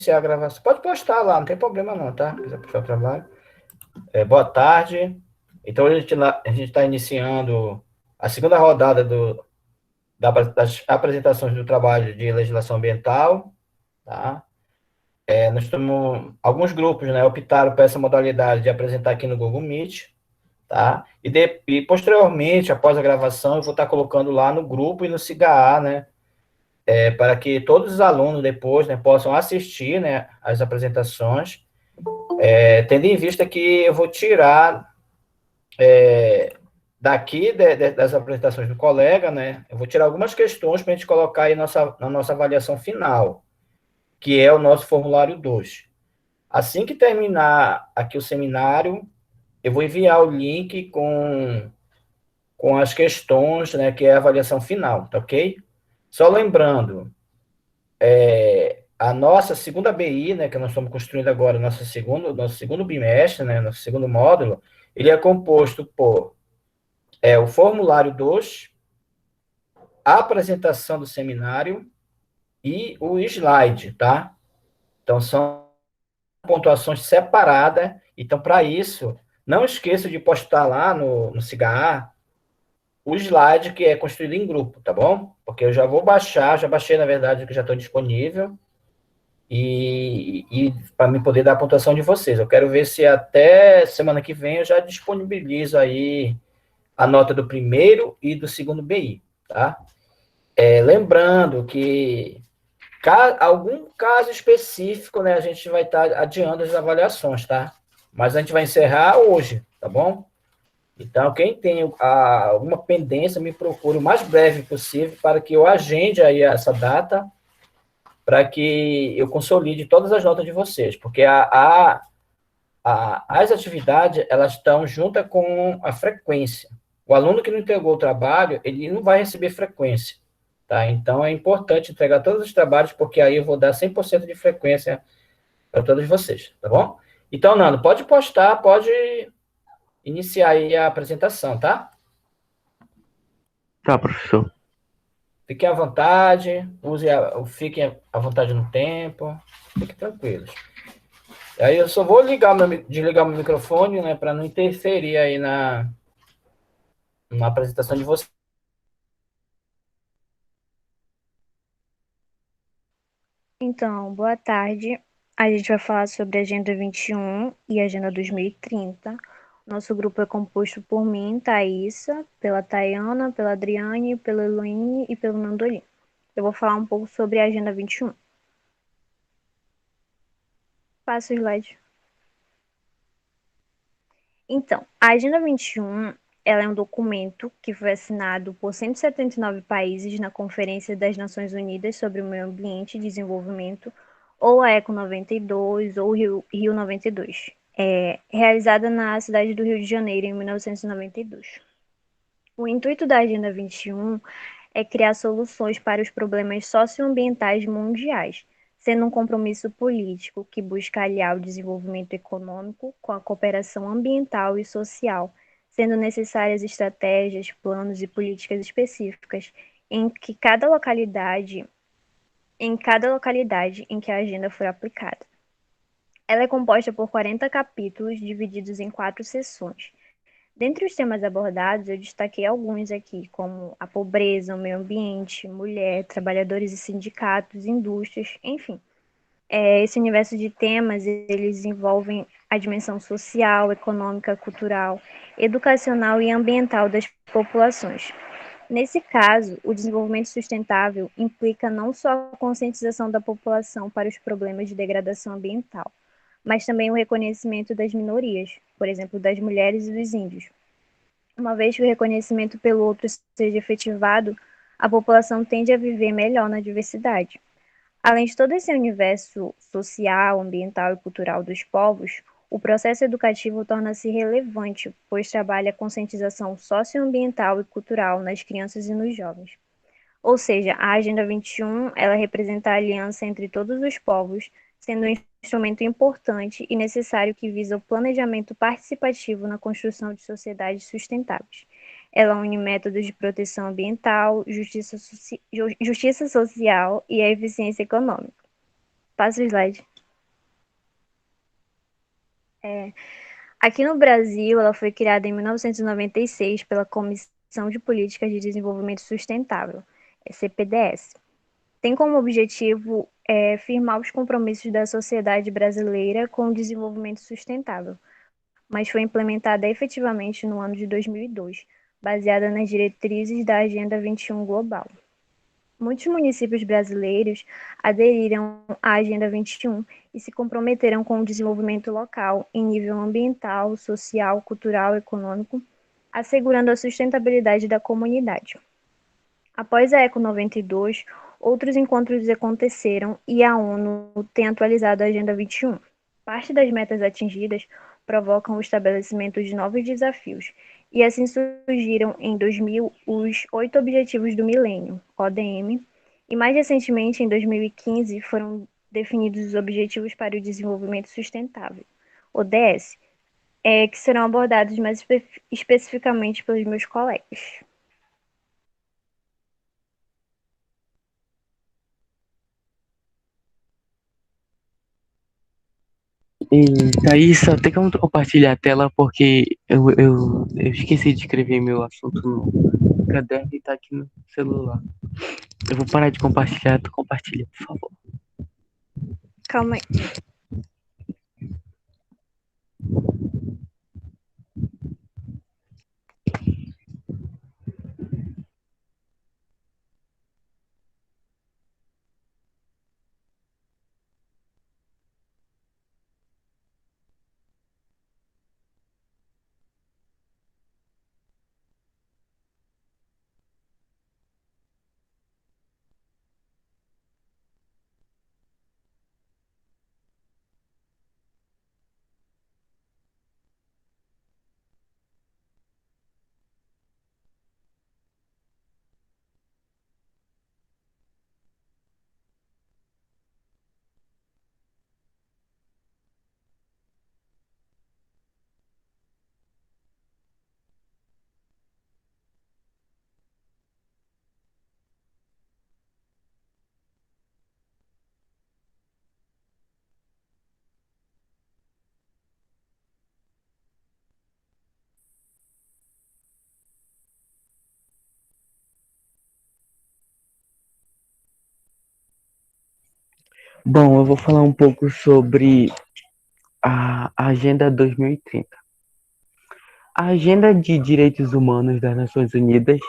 iniciar a gravação. Pode postar lá, não tem problema não, tá? Se quiser puxar o trabalho. Boa tarde. Então, a gente está iniciando a segunda rodada das apresentações do trabalho de legislação ambiental, tá? Nós temos alguns grupos, né, optaram por essa modalidade de apresentar aqui no Google Meet, tá? E posteriormente, após a gravação, eu vou estar colocando lá no grupo e no SIGA, né, para que todos os alunos depois, né, possam assistir, né, as apresentações, tendo em vista que eu vou tirar daqui das apresentações do colega, né, eu vou tirar algumas questões para a gente colocar aí na nossa avaliação final, que é o nosso formulário 2. Assim que terminar aqui o seminário, eu vou enviar o link com as questões, né, que é a avaliação final, tá ok? Só lembrando, a nossa segunda BI, né, que nós estamos construindo agora, nosso segundo bimestre, né, nosso segundo módulo, ele é composto por o formulário 2, a apresentação do seminário e o slide, tá? Então, são pontuações separadas. Então, para isso, não esqueça de postar lá no SIGA o slide que é construído em grupo, tá bom? Porque eu já vou baixar, já baixei, na verdade, que já estão disponível, e para mim poder dar a pontuação de vocês. Eu quero ver se até semana que vem eu já disponibilizo aí a nota do primeiro e do segundo BI, tá? Lembrando que algum caso específico, né, a gente vai estar adiando as avaliações, tá? Mas a gente vai encerrar hoje, tá bom? Então, quem tem alguma pendência, me procure o mais breve possível para que eu agende aí essa data, para que eu consolide todas as notas de vocês, porque as atividades, elas estão juntas com a frequência. O aluno que não entregou o trabalho, ele não vai receber frequência, tá? Então, é importante entregar todos os trabalhos, porque aí eu vou dar 100% de frequência para todos vocês, tá bom? Então, Nando, pode postar, pode iniciar aí a apresentação, tá? Tá, professor. Fiquem à vontade, fiquem à vontade no tempo, fiquem tranquilos. Aí eu só vou desligar o meu microfone, né, para não interferir aí na apresentação de vocês. Então, boa tarde. A gente vai falar sobre a Agenda 21 e a Agenda 2030. Nosso grupo é composto por mim, Thaisa, pela Tayana, pela Adriane, pela Eloine e pelo Nandolin. Eu vou falar um pouco sobre a Agenda 21. Passa o slide. Então, a Agenda 21, ela é um documento que foi assinado por 179 países na Conferência das Nações Unidas sobre o Meio Ambiente e Desenvolvimento, ou a ECO 92, ou Rio 92, realizada na cidade do Rio de Janeiro, em 1992. O intuito da Agenda 21 é criar soluções para os problemas socioambientais mundiais, sendo um compromisso político que busca aliar o desenvolvimento econômico com a cooperação ambiental e social, sendo necessárias estratégias, planos e políticas específicas em cada localidade em que a agenda for aplicada. Ela é composta por 40 capítulos divididos em 4 seções. Dentre os temas abordados, eu destaquei alguns aqui, como a pobreza, o meio ambiente, mulher, trabalhadores e sindicatos, indústrias, enfim. Esse universo de temas, eles envolvem a dimensão social, econômica, cultural, educacional e ambiental das populações. Nesse caso, o desenvolvimento sustentável implica não só a conscientização da população para os problemas de degradação ambiental, mas também o reconhecimento das minorias, por exemplo, das mulheres e dos índios. Uma vez que o reconhecimento pelo outro seja efetivado, a população tende a viver melhor na diversidade. Além de todo esse universo social, ambiental e cultural dos povos, o processo educativo torna-se relevante, pois trabalha a conscientização socioambiental e cultural nas crianças e nos jovens. Ou seja, a Agenda 21, ela representa a aliança entre todos os povos, sendo um instrumento importante e necessário que visa o planejamento participativo na construção de sociedades sustentáveis. Ela une métodos de proteção ambiental, justiça social e a eficiência econômica. Passa o slide. Aqui no Brasil, ela foi criada em 1996 pela Comissão de Políticas de Desenvolvimento Sustentável, CPDS. Tem como objetivo firmar os compromissos da sociedade brasileira com o desenvolvimento sustentável, mas foi implementada efetivamente no ano de 2002, baseada nas diretrizes da Agenda 21 Global. Muitos municípios brasileiros aderiram à Agenda 21 e se comprometeram com o desenvolvimento local em nível ambiental, social, cultural e econômico, assegurando a sustentabilidade da comunidade. Após a Eco 92, outros encontros aconteceram e a ONU tem atualizado a Agenda 21. Parte das metas atingidas provocam o estabelecimento de novos desafios, e assim surgiram em 2000 os 8 Objetivos do Milênio, ODM, e mais recentemente, em 2015, foram definidos os Objetivos para o Desenvolvimento Sustentável, ODS, que serão abordados mais especificamente pelos meus colegas. E daí só tem como tu compartilhar a tela porque eu esqueci de escrever meu assunto no caderno e tá aqui no celular. Eu vou parar de compartilhar, tu compartilha, por favor. Calma aí. Bom, eu vou falar um pouco sobre a Agenda 2030. A Agenda de Direitos Humanos das Nações Unidas,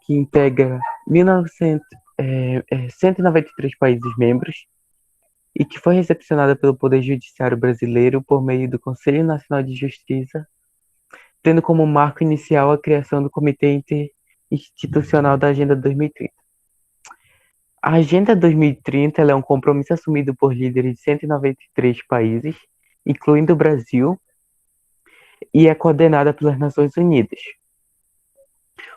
que integra 193 países membros e que foi recepcionada pelo Poder Judiciário brasileiro por meio do Conselho Nacional de Justiça, tendo como marco inicial a criação do Comitê Interinstitucional da Agenda 2030. A Agenda 2030 ela é um compromisso assumido por líderes de 193 países, incluindo o Brasil, e é coordenada pelas Nações Unidas.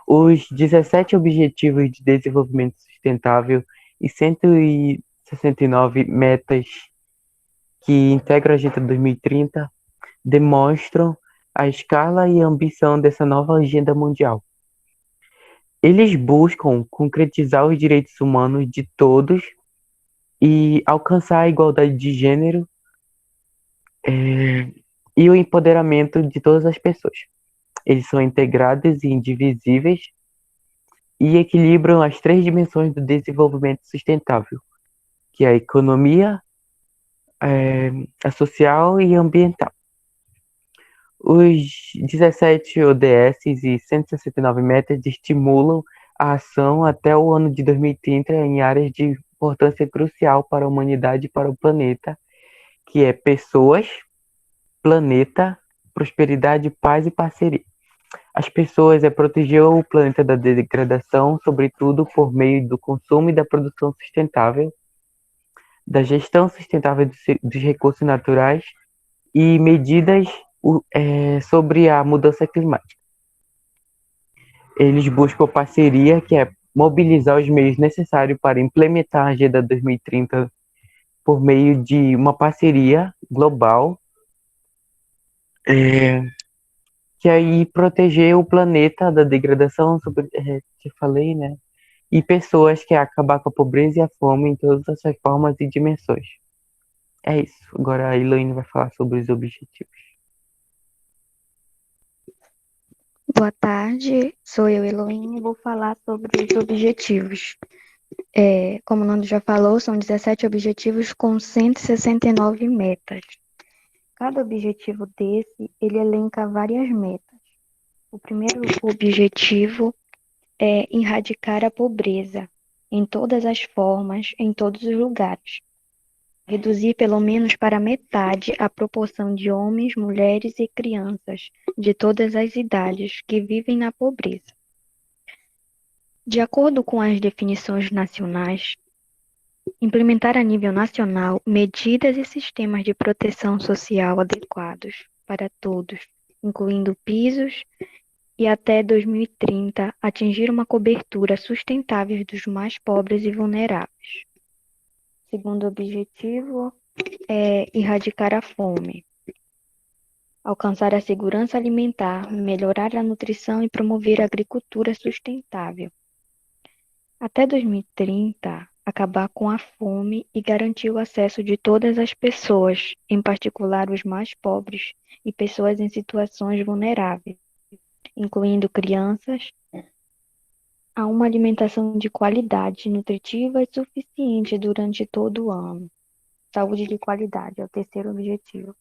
Os 17 Objetivos de Desenvolvimento Sustentável e 169 metas que integram a Agenda 2030 demonstram a escala e a ambição dessa nova agenda mundial. Eles buscam concretizar os direitos humanos de todos e alcançar a igualdade de gênero e o empoderamento de todas as pessoas. Eles são integrados e indivisíveis e equilibram as 3 dimensões do desenvolvimento sustentável, que é a economia, a social e a ambiental. Os 17 ODS e 169 metas estimulam a ação até o ano de 2030 em áreas de importância crucial para a humanidade e para o planeta, que é pessoas, planeta, prosperidade, paz e parceria. As pessoas é proteger o planeta da degradação, sobretudo por meio do consumo e da produção sustentável, da gestão sustentável dos recursos naturais e medidas sobre a mudança climática. Eles buscam parceria, que é mobilizar os meios necessários para implementar a Agenda 2030 por meio de uma parceria global, que aí proteger o planeta da degradação, que falei, né? E pessoas, que é acabar com a pobreza e a fome em todas as suas formas e dimensões. É isso. Agora a Elaine vai falar sobre os objetivos. Boa tarde, sou eu, Eloine, e vou falar sobre os objetivos. Como o Nando já falou, são 17 objetivos com 169 metas. Cada objetivo desse, ele elenca várias metas. O primeiro objetivo é erradicar a pobreza, em todas as formas, em todos os lugares. Reduzir pelo menos para metade a proporção de homens, mulheres e crianças de todas as idades que vivem na pobreza. De acordo com as definições nacionais, implementar a nível nacional medidas e sistemas de proteção social adequados para todos, incluindo pisos, e até 2030 atingir uma cobertura sustentável dos mais pobres e vulneráveis. Segundo objetivo é erradicar a fome, alcançar a segurança alimentar, melhorar a nutrição e promover a agricultura sustentável. Até 2030, acabar com a fome e garantir o acesso de todas as pessoas, em particular os mais pobres e pessoas em situações vulneráveis, incluindo crianças, a uma alimentação de qualidade, nutritiva e suficiente durante todo o ano. Saúde de qualidade é o terceiro objetivo.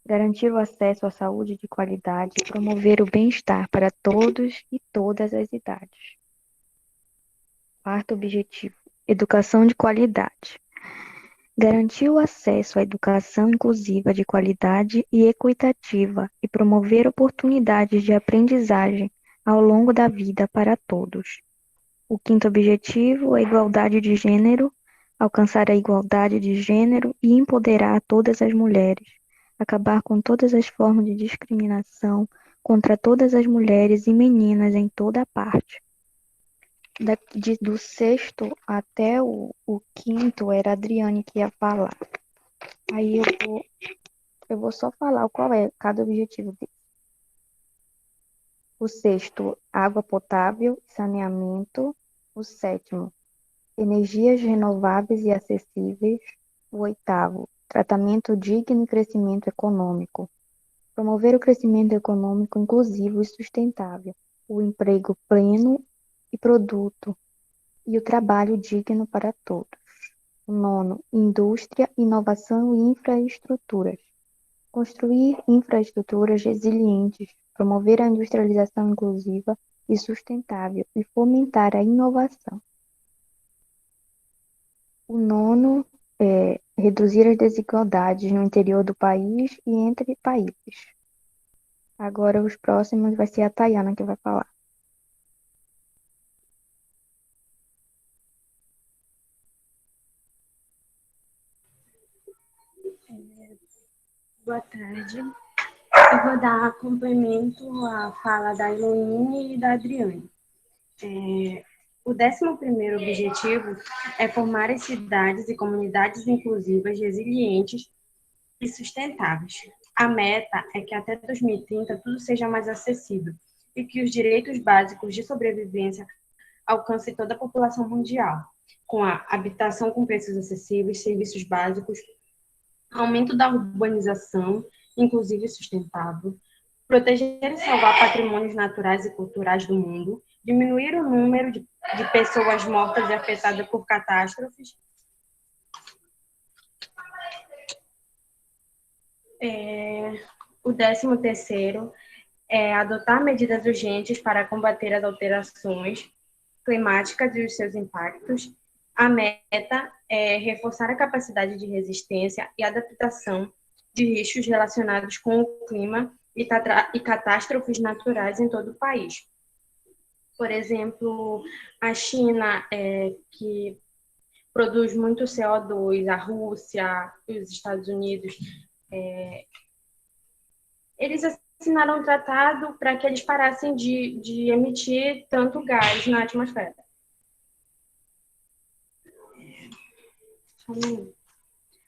Garantir o acesso à saúde de qualidade e promover o bem-estar para todos e todas as idades. Quarto objetivo, educação de qualidade. Garantir o acesso à educação inclusiva de qualidade e equitativa e promover oportunidades de aprendizagem ao longo da vida para todos. O quinto objetivo é a igualdade de gênero, alcançar a igualdade de gênero e empoderar todas as mulheres, acabar com todas as formas de discriminação contra todas as mulheres e meninas em toda parte. Do sexto até o quinto era a Adriane que ia falar. Aí eu vou só falar qual é cada objetivo dele. O sexto, água potável e saneamento. O sétimo, energias renováveis e acessíveis. O oitavo, tratamento digno e crescimento econômico. Promover o crescimento econômico inclusivo e sustentável. O emprego pleno e produto. E o trabalho digno para todos. O nono, indústria, inovação e infraestruturas. Construir infraestruturas resilientes, promover a industrialização inclusiva e sustentável e fomentar a inovação. O nono é reduzir as desigualdades no interior do país e entre países. Agora os próximos vai ser a Tayana que vai falar. Boa tarde. Eu vou dar complemento à fala da Eloine e da Adriane. O 11º objetivo é formar as cidades e comunidades inclusivas, resilientes e sustentáveis. A meta é que até 2030 tudo seja mais acessível e que os direitos básicos de sobrevivência alcancem toda a população mundial, com a habitação com preços acessíveis, serviços básicos, aumento da urbanização, inclusive e sustentável, proteger e salvar patrimônios naturais e culturais do mundo, diminuir o número de pessoas mortas e afetadas por catástrofes, o 13º é adotar medidas urgentes para combater as alterações climáticas e os seus impactos. A meta é reforçar a capacidade de resistência e adaptação de riscos relacionados com o clima e catástrofes naturais em todo o país. Por exemplo, a China, que produz muito CO2, a Rússia e os Estados Unidos, eles assinaram um tratado para que eles parassem de emitir tanto gás na atmosfera.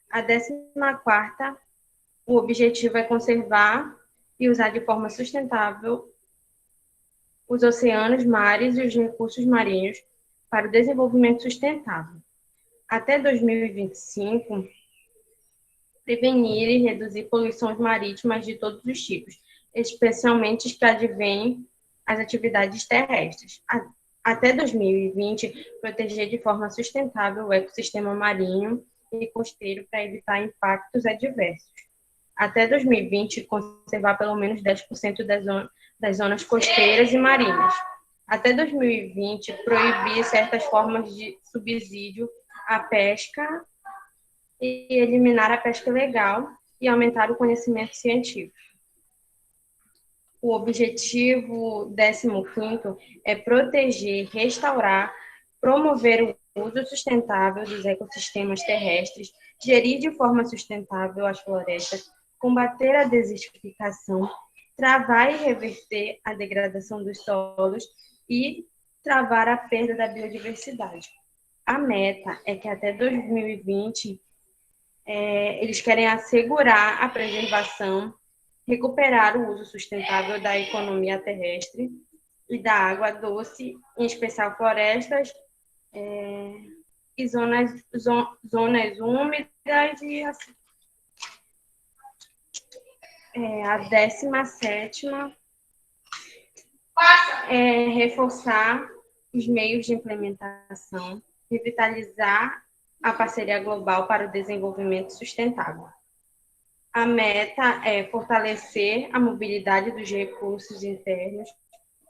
A 14ª, o objetivo é conservar e usar de forma sustentável os oceanos, mares e os recursos marinhos para o desenvolvimento sustentável. Até 2025, prevenir e reduzir poluições marítimas de todos os tipos, especialmente as que advêm as atividades terrestres. Até 2020, proteger de forma sustentável o ecossistema marinho e costeiro para evitar impactos adversos. Até 2020, conservar pelo menos 10% das zonas costeiras e marinhas. Até 2020, proibir certas formas de subsídio à pesca e eliminar a pesca ilegal e aumentar o conhecimento científico. O objetivo 15º é proteger, restaurar, promover o uso sustentável dos ecossistemas terrestres, gerir de forma sustentável as florestas, combater a desertificação, travar e reverter a degradação dos solos e travar a perda da biodiversidade. A meta é que até 2020 eles querem assegurar a preservação, recuperar o uso sustentável da economia terrestre e da água doce, em especial florestas e zonas úmidas e assim. A 17ª é reforçar os meios de implementação, revitalizar a parceria global para o desenvolvimento sustentável. A meta é fortalecer a mobilidade dos recursos internos,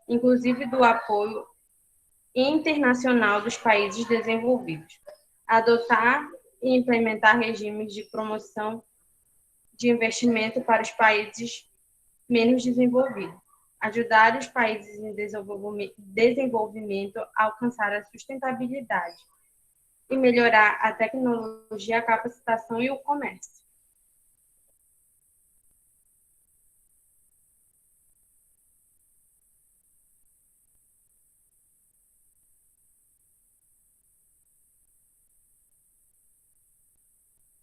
inclusive do apoio internacional dos países desenvolvidos. Adotar e implementar regimes de promoção de investimento para os países menos desenvolvidos. Ajudar os países em desenvolvimento a alcançar a sustentabilidade e melhorar a tecnologia, a capacitação e o comércio.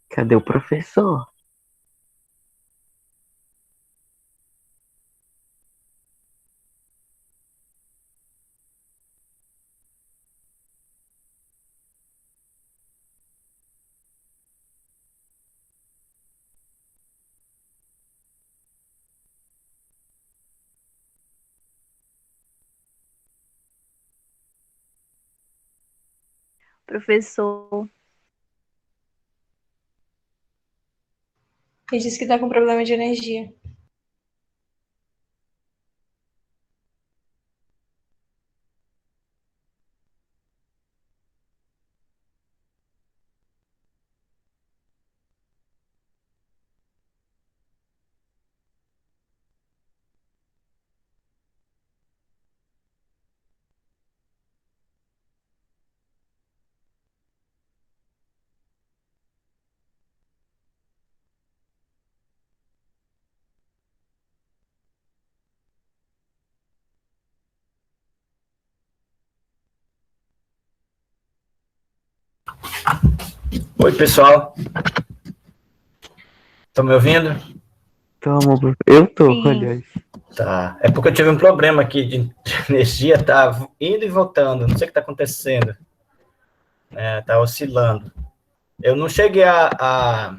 Cadê o professor? Professor, Ele disse que está com problema de energia. Oi, pessoal. Estão me ouvindo? Eu tô, Sim. aliás. Tá. É porque eu tive um problema aqui de energia, tá indo e voltando. Não sei o que está acontecendo. Tá oscilando. Eu não cheguei a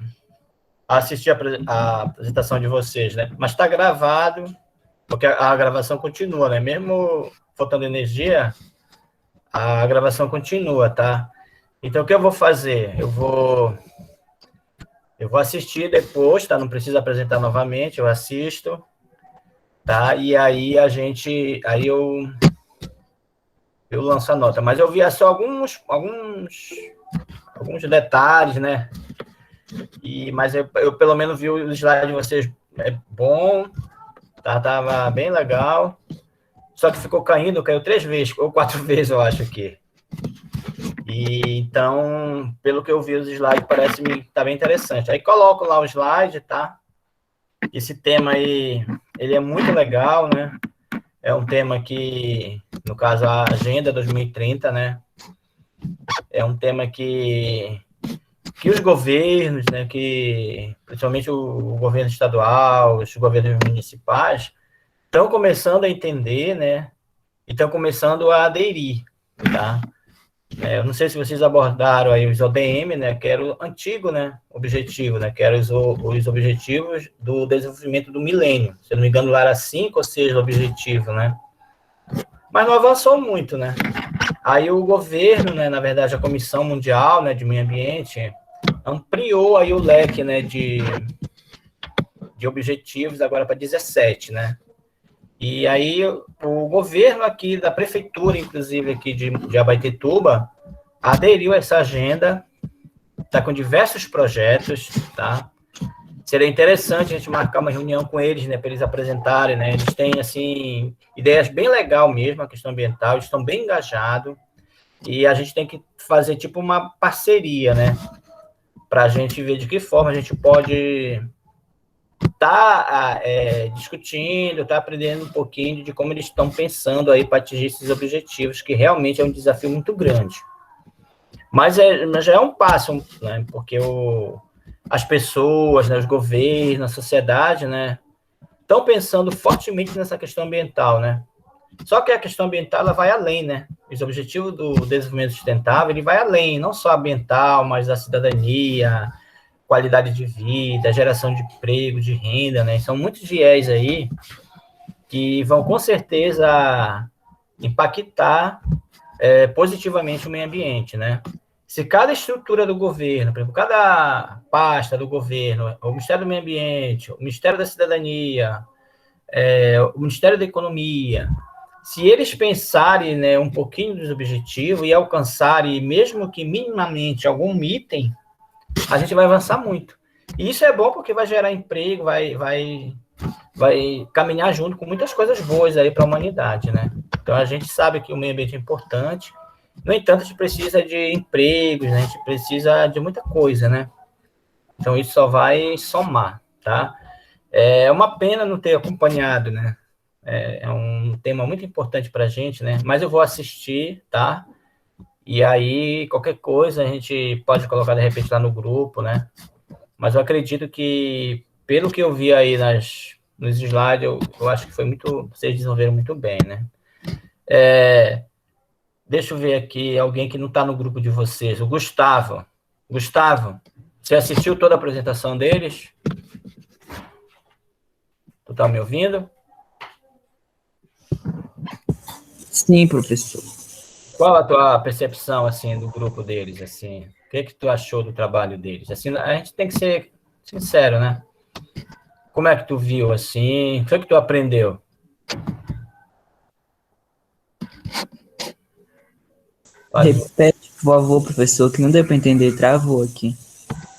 assistir a apresentação de vocês, né? Mas está gravado, porque a gravação continua, né? Mesmo faltando energia, a gravação continua, tá? Então, o que eu vou fazer? Eu vou assistir depois, tá? Não precisa apresentar novamente, eu assisto, tá? E aí eu lanço a nota. Mas eu vi só alguns detalhes, né? Mas eu pelo menos vi o slide de vocês bom, tá? Tava bem legal. Só que ficou caiu 3 vezes, ou 4 vezes, eu acho aqui. E então, pelo que eu vi os slides, parece-me que tá bem interessante. Aí coloco lá o slide, tá? Esse tema aí, ele é muito legal, né? É um tema que, no caso, a Agenda 2030, né? É um tema que os governos, né? Que principalmente o governo estadual, os governos municipais, estão começando a entender, né? E estão começando a aderir, tá? Eu não sei se vocês abordaram aí os ODM, né, que era o antigo, né, objetivo, né, que eram os objetivos do desenvolvimento do milênio. Se eu não me engano, lá era 5 ou 6 objetivos, né? mas não avançou muito, né? Aí o governo, né, na verdade a Comissão Mundial, né, de Meio Ambiente, ampliou aí o leque, né, de objetivos agora para 17, né? E aí o governo aqui da prefeitura, inclusive aqui de Abaetetuba, aderiu a essa agenda, está com diversos projetos, tá? Seria interessante a gente marcar uma reunião com eles, né, para eles apresentarem, né? Eles têm, assim, ideias bem legais mesmo, a questão ambiental, eles estão bem engajados, e a gente tem que fazer, tipo, uma parceria, né? Para a gente ver de que forma a gente pode discutindo, aprendendo um pouquinho de como eles estão pensando aí para atingir esses objetivos, que realmente é um desafio muito grande. Mas já é um passo, né? Porque as pessoas, né, os governos, a sociedade, né, estão pensando fortemente nessa questão ambiental, né? Só que a questão ambiental ela vai além, né? Os objetivos do desenvolvimento sustentável ele vai além, não só ambiental, mas da cidadania, qualidade de vida, geração de emprego, de renda, né? São muitos viés aí que vão com certeza impactar positivamente o meio ambiente, né? Se cada estrutura do governo, por exemplo, cada pasta do governo, o Ministério do Meio Ambiente, o Ministério da Cidadania, o Ministério da Economia, se eles pensarem, né, um pouquinho dos objetivos e alcançarem, mesmo que minimamente, algum item, a gente vai avançar muito. E isso é bom porque vai gerar emprego, vai caminhar junto com muitas coisas boas aí para a humanidade, né? Então, a gente sabe que o meio ambiente é importante. No entanto, a gente precisa de empregos, né? A gente precisa de muita coisa, né? Então, isso só vai somar, tá? É uma pena não ter acompanhado, né? É um tema muito importante para a gente, né? Mas eu vou assistir, tá? E aí, qualquer coisa, a gente pode colocar, de repente, lá no grupo, né? Mas eu acredito que, pelo que eu vi aí nos slides, eu acho que foi muito... Vocês desenvolveram muito bem, né? Deixa eu ver aqui, alguém que não está no grupo de vocês. O Gustavo. Gustavo, você assistiu toda a apresentação deles? Tu está me ouvindo? Sim, professor. Qual a tua percepção, assim, do grupo deles, assim? O que tu achou do trabalho deles? Assim, a gente tem que ser sincero, né? Como é que tu viu, assim? O que tu aprendeu? Repete, por favor, professor, que não deu para entender, travou aqui.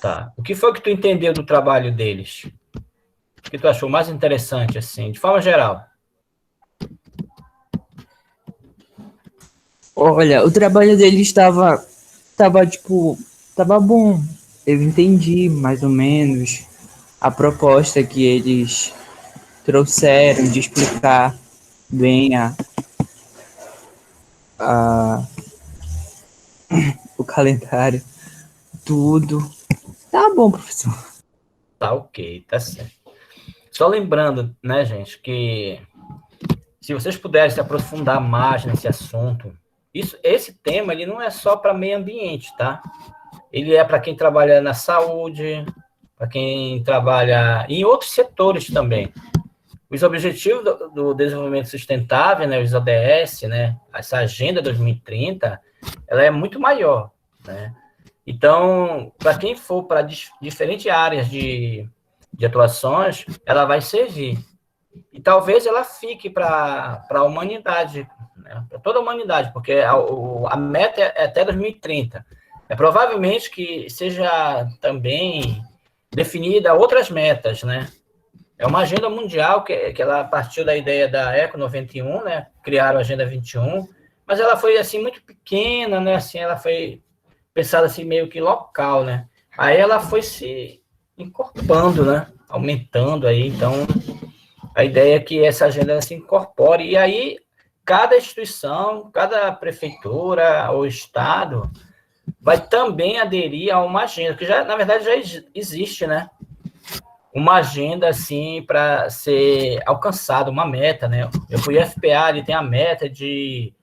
Tá. O que foi que tu entendeu do trabalho deles? O que tu achou mais interessante, assim, de forma geral? Olha, o trabalho dele estava bom. Eu entendi, mais ou menos, a proposta que eles trouxeram de explicar bem o calendário, tudo. Tá bom, professor. Tá ok, tá certo. Só lembrando, né, gente, que se vocês puderem se aprofundar mais nesse assunto, esse tema ele não é só para meio ambiente, tá? Ele é para quem trabalha na saúde, para quem trabalha em outros setores também. Os objetivos do desenvolvimento sustentável, né, os ODS, né, essa agenda 2030, ela é muito maior, né? Então, para quem for para diferentes áreas de atuações, ela vai servir. E talvez ela fique para a humanidade, né? Para toda a humanidade, porque a meta é até 2030. É provavelmente que seja também definida outras metas, né? É uma agenda mundial que ela partiu da ideia da Eco 91, né? Criaram a Agenda 21, mas ela foi assim muito pequena, né? Assim, ela foi pensada assim meio que local, né? Aí ela foi se encorpando, né? Aumentando aí, então a ideia é que essa agenda se incorpore e aí cada instituição, cada prefeitura ou estado vai também aderir a uma agenda que já, na verdade, já existe, né? Uma agenda assim para ser alcançada, uma meta, né? O IFPA ele tem a meta de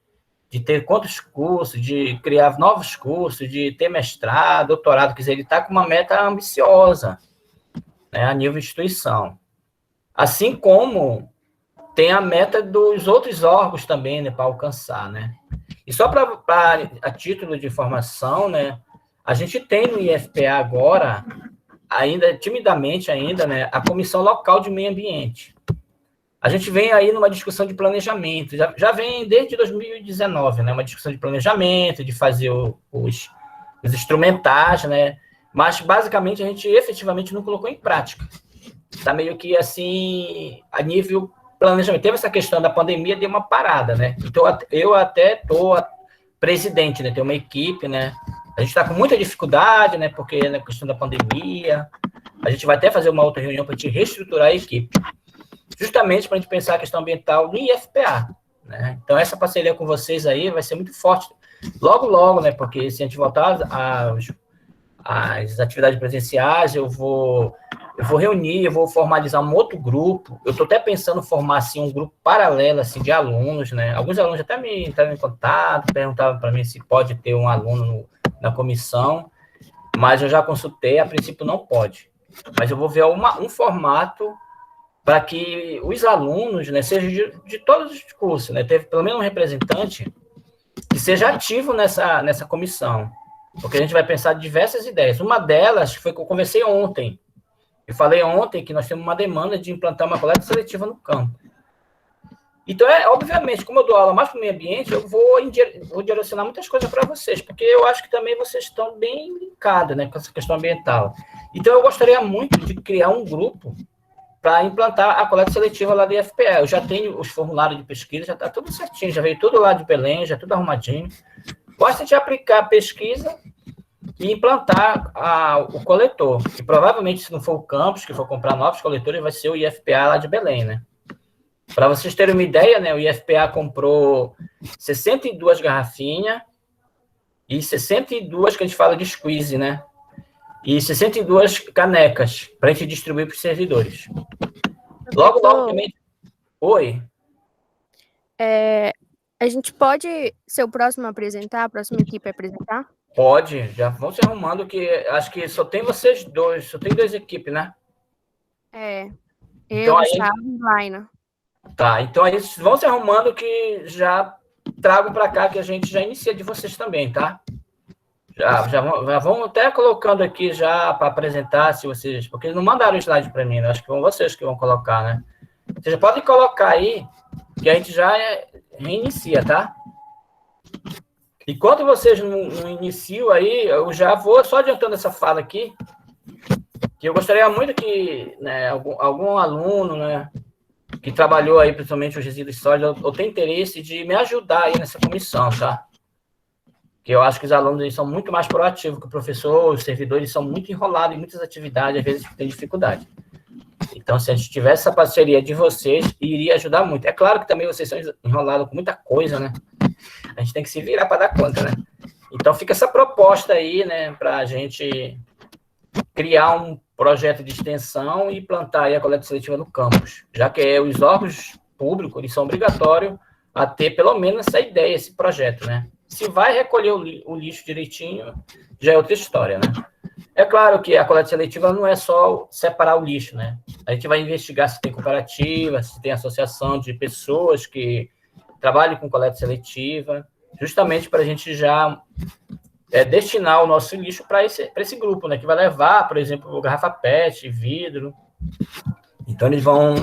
ter quantos cursos, de criar novos cursos, de ter mestrado, doutorado, quer dizer, ele está com uma meta ambiciosa, né, a nível de instituição. Assim como tem a meta dos outros órgãos também, né, para alcançar, né? E só a título de informação, né, a gente tem no IFPA agora, ainda timidamente ainda, né, a Comissão Local de Meio Ambiente. A gente vem aí numa discussão de planejamento, já vem desde 2019, né, uma discussão de planejamento, de fazer os instrumentais, né, mas basicamente a gente efetivamente não colocou em prática. Está meio que assim, a nível planejamento. Teve essa questão da pandemia, deu uma parada, né? Então eu até estou presidente, né, tem uma equipe, né, a gente está com muita dificuldade, né, porque na questão da pandemia, a gente vai até fazer uma outra reunião para a gente reestruturar a equipe, justamente para a gente pensar a questão ambiental no IFPA, né? Então, essa parceria com vocês aí vai ser muito forte, logo, né, porque se a gente voltar às atividades presenciais, eu vou reunir, eu vou formalizar um outro grupo, eu estou até pensando em formar, assim, um grupo paralelo, assim, de alunos, né, alguns alunos até me entraram em contato, perguntavam para mim se pode ter um aluno na comissão, mas eu já consultei, a princípio não pode, mas eu vou ver um formato para que os alunos, né, sejam de todos os cursos, né, teve pelo menos um representante que seja ativo nessa comissão, porque a gente vai pensar diversas ideias. Uma delas foi que eu conversei ontem. Eu falei ontem que nós temos uma demanda de implantar uma coleta seletiva no campo. Então, obviamente, como eu dou aula mais para o meio ambiente, eu vou direcionar muitas coisas para vocês, porque eu acho que também vocês estão bem linkados, né, com essa questão ambiental. Então, eu gostaria muito de criar um grupo para implantar a coleta seletiva lá do IFPA. Eu já tenho os formulários de pesquisa, já está tudo certinho, já veio tudo lá de Belém, já tudo arrumadinho. Basta de aplicar a pesquisa e implantar o coletor. E provavelmente, se não for o campus que for comprar novos coletores, vai ser o IFPA lá de Belém, né? Para vocês terem uma ideia, né, o IFPA comprou 62 garrafinhas e 62 que a gente fala de squeeze, né? E 62 canecas para a gente distribuir para os servidores. Logo também... Oi? A gente pode ser o próximo a apresentar, a próxima equipe a apresentar? Pode, já vão se arrumando, que acho que só tem vocês dois, só tem 2 equipes, né? Eu, Gustavo e Laina. Tá, então aí vão se arrumando que já trago para cá, que a gente já inicia de vocês também, tá? Já vão até colocando aqui já para apresentar, se vocês... Porque eles não mandaram o slide para mim, né? Acho que vão vocês que vão colocar, né? Vocês já podem colocar aí, que a gente já reinicia, tá? Enquanto vocês não iniciam aí, eu já vou só adiantando essa fala aqui, que eu gostaria muito que, né, algum aluno, né, que trabalhou aí, principalmente os resíduos sólidos, ou tem interesse de me ajudar aí nessa comissão, tá? Que eu acho que os alunos eles são muito mais proativos que o professor, os servidores são muito enrolados em muitas atividades, às vezes tem dificuldade. Então, se a gente tivesse essa parceria de vocês, iria ajudar muito. É claro que também vocês são enrolados com muita coisa, né? A gente tem que se virar para dar conta, né? Então, fica essa proposta aí, né, para a gente criar um projeto de extensão e plantar aí a coleta seletiva no campus, já que os órgãos públicos eles são obrigatórios a ter pelo menos essa ideia, esse projeto, né? Se vai recolher o lixo direitinho, já é outra história, né? É claro que a coleta seletiva não é só separar o lixo, né? A gente vai investigar se tem cooperativa, se tem associação de pessoas que trabalham com coleta seletiva, justamente para a gente já destinar o nosso lixo para esse grupo, né? Que vai levar, por exemplo, garrafa PET, vidro. Então, eles vão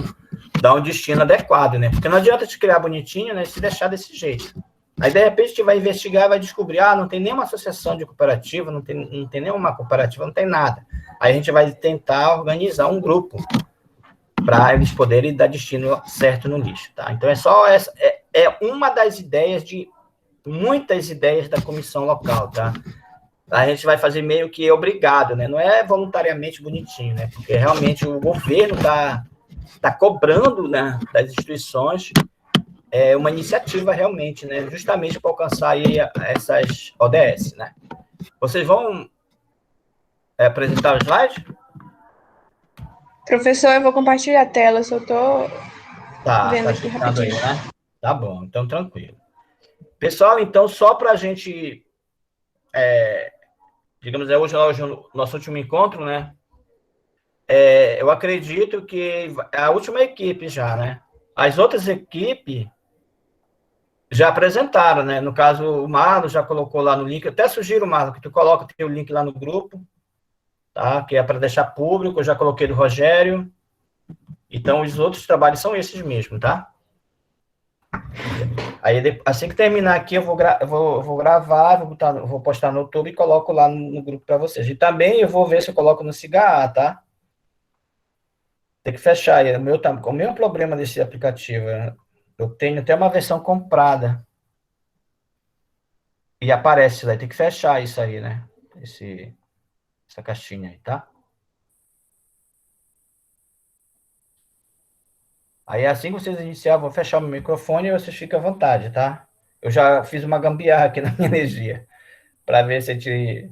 dar um destino adequado, né? Porque não adianta te criar bonitinho, né? Se deixar desse jeito. Aí, de repente, a gente vai investigar, vai descobrir, não tem nenhuma associação de cooperativa, não tem nenhuma cooperativa, não tem nada. Aí a gente vai tentar organizar um grupo para eles poderem dar destino certo no lixo, tá? Então, é só essa, uma das ideias de muitas ideias da comissão local, tá? A gente vai fazer meio que obrigado, né? Não é voluntariamente bonitinho, né? Porque realmente o governo tá cobrando, né, das instituições uma iniciativa realmente, né? Justamente para alcançar aí essas ODS, né? Vocês vão apresentar o slide? Professor, eu vou compartilhar a tela, só estou vendo aqui rapidinho. Aí, né? Tá bom, então tranquilo. Pessoal, então, só para a gente, digamos, hoje é o nosso último encontro, né? Eu acredito que é a última equipe já, né? As outras equipes já apresentaram, né? No caso, o Marlon já colocou lá no link. Eu até sugiro, Marlon, que tu coloque o link lá no grupo, tá? Que é para deixar público. Eu já coloquei do Rogério. Então, os outros trabalhos são esses mesmo, tá? Aí, assim que terminar aqui, eu vou gravar, vou postar no YouTube e coloco lá no grupo para vocês. E também eu vou ver se eu coloco no Cigarra, tá? Tem que fechar aí. O meu problema desse aplicativo, eu tenho até uma versão comprada. E aparece lá, tem que fechar isso aí, né? Essa caixinha aí, tá? Aí assim que vocês iniciar, eu vou fechar o meu microfone e vocês ficam à vontade, tá? Eu já fiz uma gambiarra aqui na minha energia, para ver se a gente...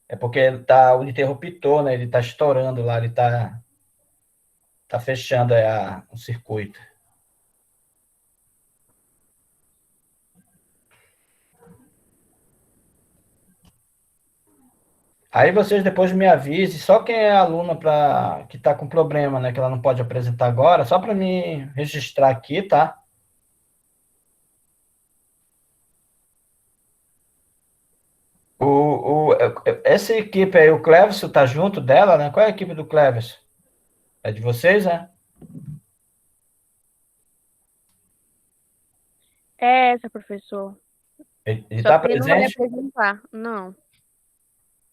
É porque tá o interruptor, né? Ele tá estourando lá, ele tá fechando o circuito. Aí vocês depois me avisem, só quem é aluna que está com problema, né, que ela não pode apresentar agora, só para me registrar aqui, tá? Essa equipe aí, o Cleverson tá junto dela, né? Qual é a equipe do Cleverson? É de vocês, né? É essa, professor. Ele Só tá que ele não vai presente? apresentar, não.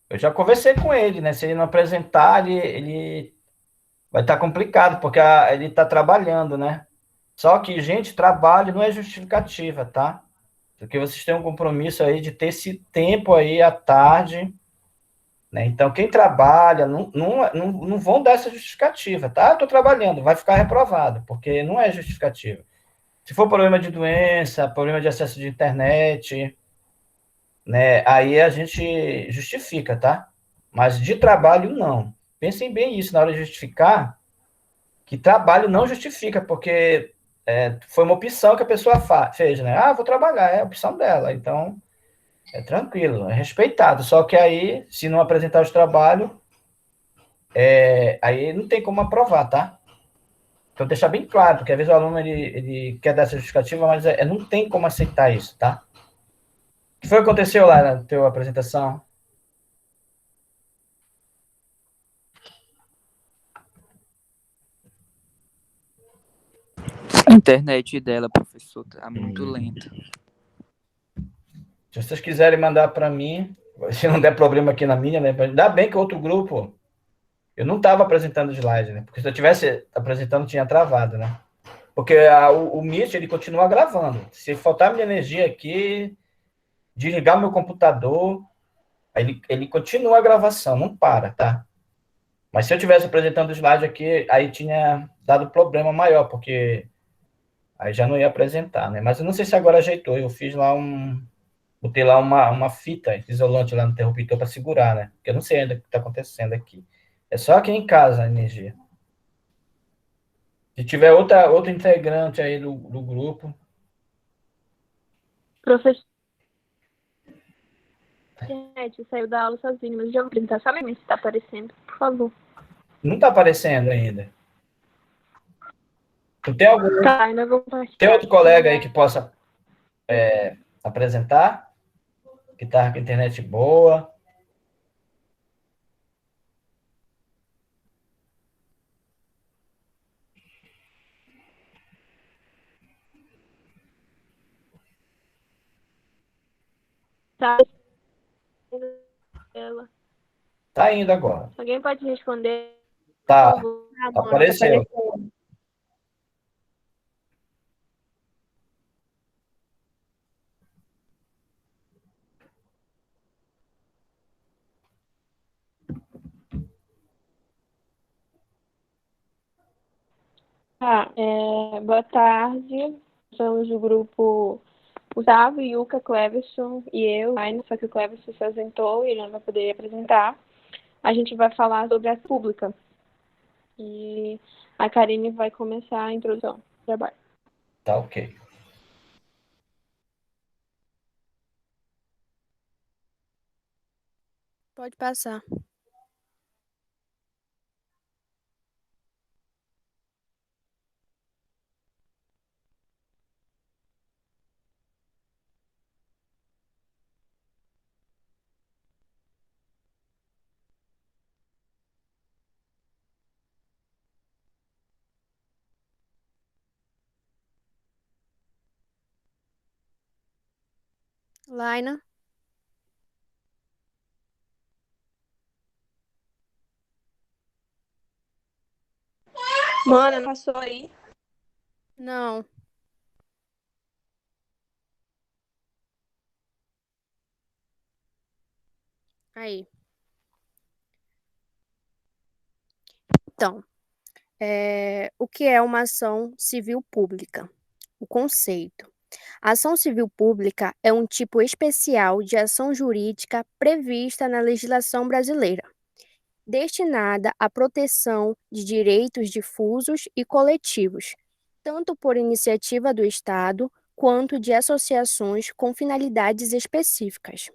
Eu já conversei com ele, né? Se ele não apresentar, ele vai estar complicado, porque ele está trabalhando, né? Só que, gente, trabalho não é justificativa, tá? Porque vocês têm um compromisso aí de ter esse tempo aí à tarde, né? Então, quem trabalha, não vão dar essa justificativa, tá? Eu tô trabalhando, vai ficar reprovado, porque não é justificativa. Se for problema de doença, problema de acesso de internet, né? Aí a gente justifica, tá? Mas de trabalho, não. Pensem bem isso na hora de justificar, que trabalho não justifica, porque foi uma opção que a pessoa fez, né? Ah, vou trabalhar, é a opção dela. Então, é tranquilo, é respeitado. Só que aí, se não apresentar os trabalhos, aí não tem como aprovar, tá? Então, deixar bem claro, porque às vezes o aluno ele quer dar essa justificativa, mas não tem como aceitar isso, tá? O que foi que aconteceu lá na tua apresentação? A internet dela, professor, tá muito lenta. Se vocês quiserem mandar para mim, se não der problema aqui na minha, né? Ainda bem que outro grupo, eu não estava apresentando slide, né? Porque se eu tivesse apresentando, tinha travado, né? Porque o Meet, ele continua gravando. Se faltar minha energia aqui, desligar meu computador, ele continua a gravação, não para, tá? Mas se eu tivesse apresentando o slide aqui, aí tinha dado problema maior, porque aí já não ia apresentar, né? Mas eu não sei se agora ajeitou. Eu fiz lá botei lá uma fita isolante lá no interruptor para segurar, né? Porque eu não sei ainda o que está acontecendo aqui. É só aqui em casa a energia. Se tiver outro integrante aí do grupo. Professor, gente, saiu da aula sozinho, mas já vou apresentar só mesmo se tá aparecendo, por favor. Não está aparecendo ainda. Tu tem algum. Tá, ainda vou compartilhar. Tem outro colega aí que possa apresentar? Que tá com a internet boa? Tá. Ela. Tá indo agora. Alguém pode responder? Tá. Por favor? Apareceu. Boa tarde. Somos do grupo Gustavo, Yuka, Cleverson e eu. Só que o Cleverson se ausentou e ele não vai poder apresentar. A gente vai falar sobre a pública. E a Karine vai começar a introdução do trabalho. Tá ok. Pode passar. Laina? Mana, não passou aí? Não. Aí. Então, o que é uma ação civil pública? O conceito. A ação civil pública é um tipo especial de ação jurídica prevista na legislação brasileira, destinada à proteção de direitos difusos e coletivos, tanto por iniciativa do Estado quanto de associações com finalidades específicas.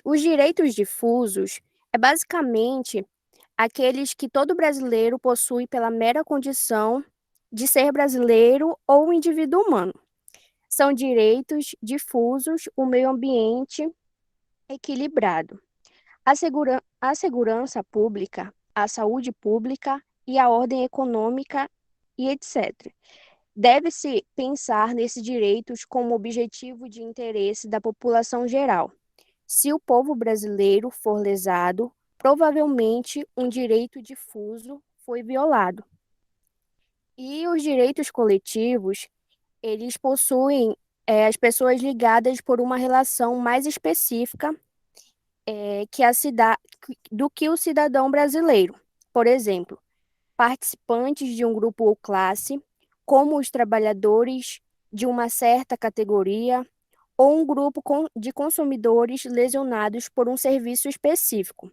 Os direitos difusos é basicamente aqueles que todo brasileiro possui pela mera condição de ser brasileiro ou indivíduo humano. São direitos difusos, o meio ambiente equilibrado, a segurança pública, a saúde pública e a ordem econômica e etc. Deve-se pensar nesses direitos como objetivo de interesse da população geral. Se o povo brasileiro for lesado, provavelmente um direito difuso foi violado. E os direitos coletivos, eles possuem as pessoas ligadas por uma relação mais específica do que o cidadão brasileiro. Por exemplo, participantes de um grupo ou classe, como os trabalhadores de uma certa categoria, ou um grupo de consumidores lesionados por um serviço específico.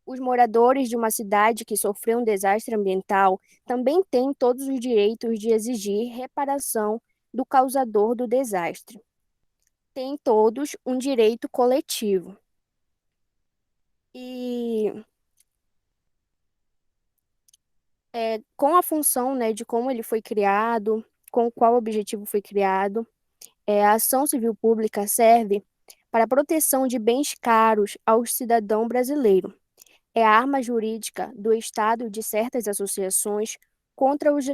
Os moradores de uma cidade que sofreu um desastre ambiental também têm todos os direitos de exigir reparação do causador do desastre. Têm todos um direito coletivo. E com a função, né, de como ele foi criado, com qual objetivo foi criado, a ação civil pública serve para a proteção de bens caros ao cidadão brasileiro. É a arma jurídica do Estado de certas associações contra os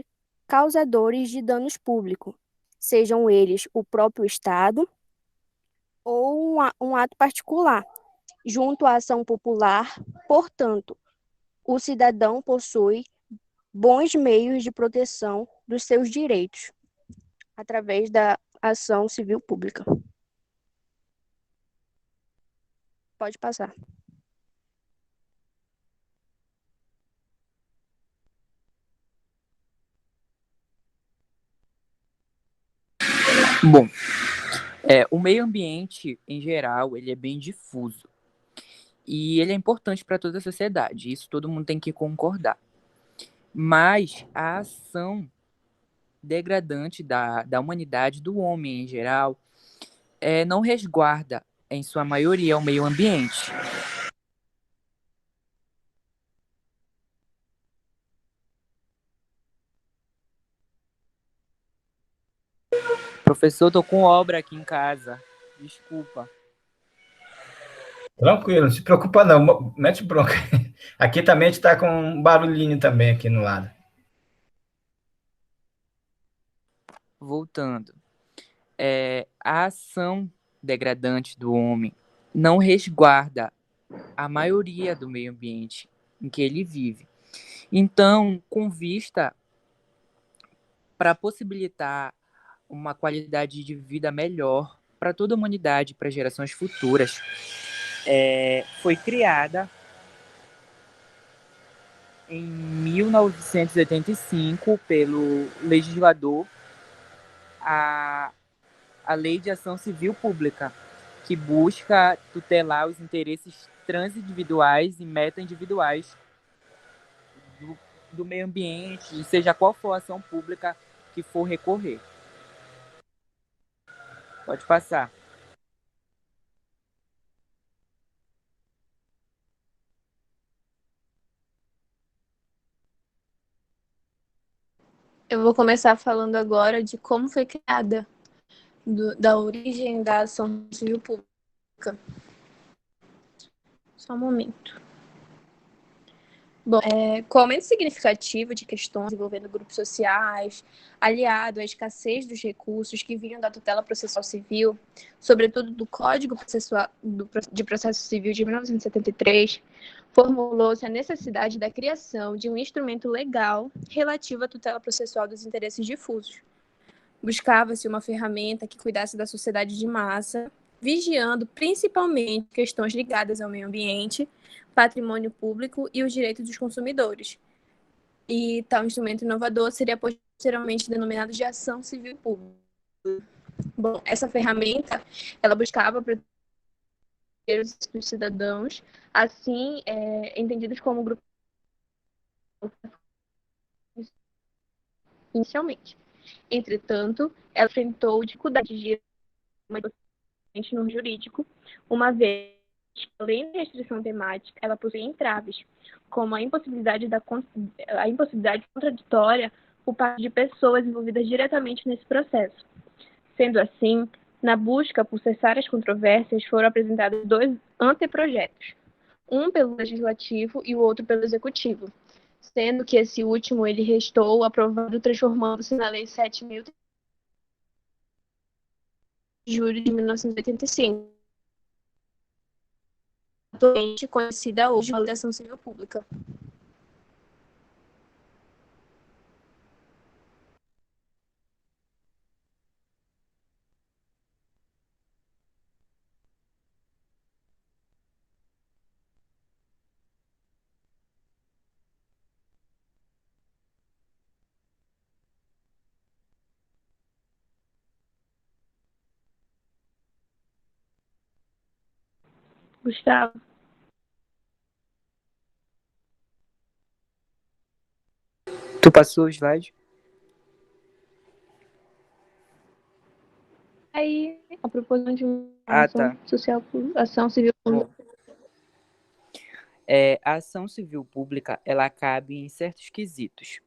causadores de danos públicos, sejam eles o próprio Estado ou um ato particular, junto à ação popular. Portanto, o cidadão possui bons meios de proteção dos seus direitos através da ação civil pública. Pode passar. Bom, o meio ambiente, em geral, ele é bem difuso. E ele é importante para toda a sociedade. Isso todo mundo tem que concordar. Mas a ação degradante da humanidade, do homem em geral, não resguarda, em sua maioria, o meio ambiente. Professor, tô com obra aqui em casa. Desculpa. Tranquilo, não se preocupa não, mete bronca. Aqui também está com um barulhinho também aqui no lado. Voltando. A ação degradante do homem não resguarda a maioria do meio ambiente em que ele vive. Então, com vista para possibilitar uma qualidade de vida melhor para toda a humanidade, para gerações futuras, foi criada em 1985 pelo legislador a Lei de Ação Civil Pública, que busca tutelar os interesses transindividuais e meta-individuais do meio ambiente, seja qual for a ação pública que for recorrer. Pode passar. Eu vou começar falando agora de como foi criada, da origem da ação civil pública. Só um momento. Bom, com o aumento significativo de questões envolvendo grupos sociais, aliado à escassez dos recursos que vinham da tutela processual civil, sobretudo do Código de Processo Civil de 1973, formulou-se a necessidade da criação de um instrumento legal relativo à tutela processual dos interesses difusos. Buscava-se uma ferramenta que cuidasse da sociedade de massa, vigiando principalmente questões ligadas ao meio ambiente, patrimônio público e os direitos dos consumidores. E tal instrumento inovador seria posteriormente denominado de ação civil pública. Bom, essa ferramenta, ela buscava proteger os cidadãos, assim, entendidos como grupos inicialmente. Entretanto, ela enfrentou dificuldades de no jurídico, uma vez que, além da restrição temática, ela possui entraves, como a impossibilidade contraditória por parte de pessoas envolvidas diretamente nesse processo. Sendo assim, na busca por cessar as controvérsias, foram apresentados 2 anteprojetos, um pelo Legislativo e o outro pelo Executivo, sendo que esse último ele restou aprovado, transformando-se na Lei 7.000 de julho de 1985, atualmente conhecida hoje como Ação Civil Pública. Gustavo? Tu passou o slide? Aí, a proposição de uma Tá. ação civil pública. A ação civil pública, ela cabe em certos quesitos.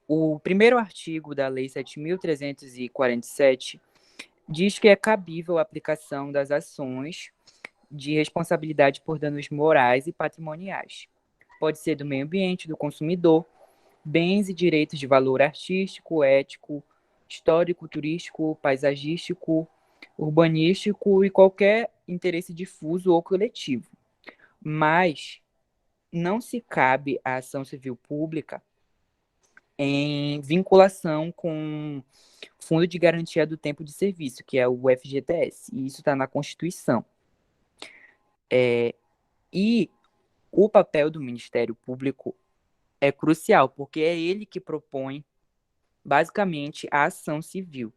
O primeiro artigo da Lei 7.347 diz que é cabível a aplicação das ações de responsabilidade por danos morais e patrimoniais. Pode ser do meio ambiente, do consumidor, bens e direitos de valor artístico, ético, histórico, turístico, paisagístico, urbanístico e qualquer interesse difuso ou coletivo. Mas não se cabe à ação civil pública em vinculação com o Fundo de Garantia do Tempo de Serviço, que é o FGTS, e isso está na Constituição. E o papel do Ministério Público é crucial, porque é ele que propõe, basicamente, a ação civil.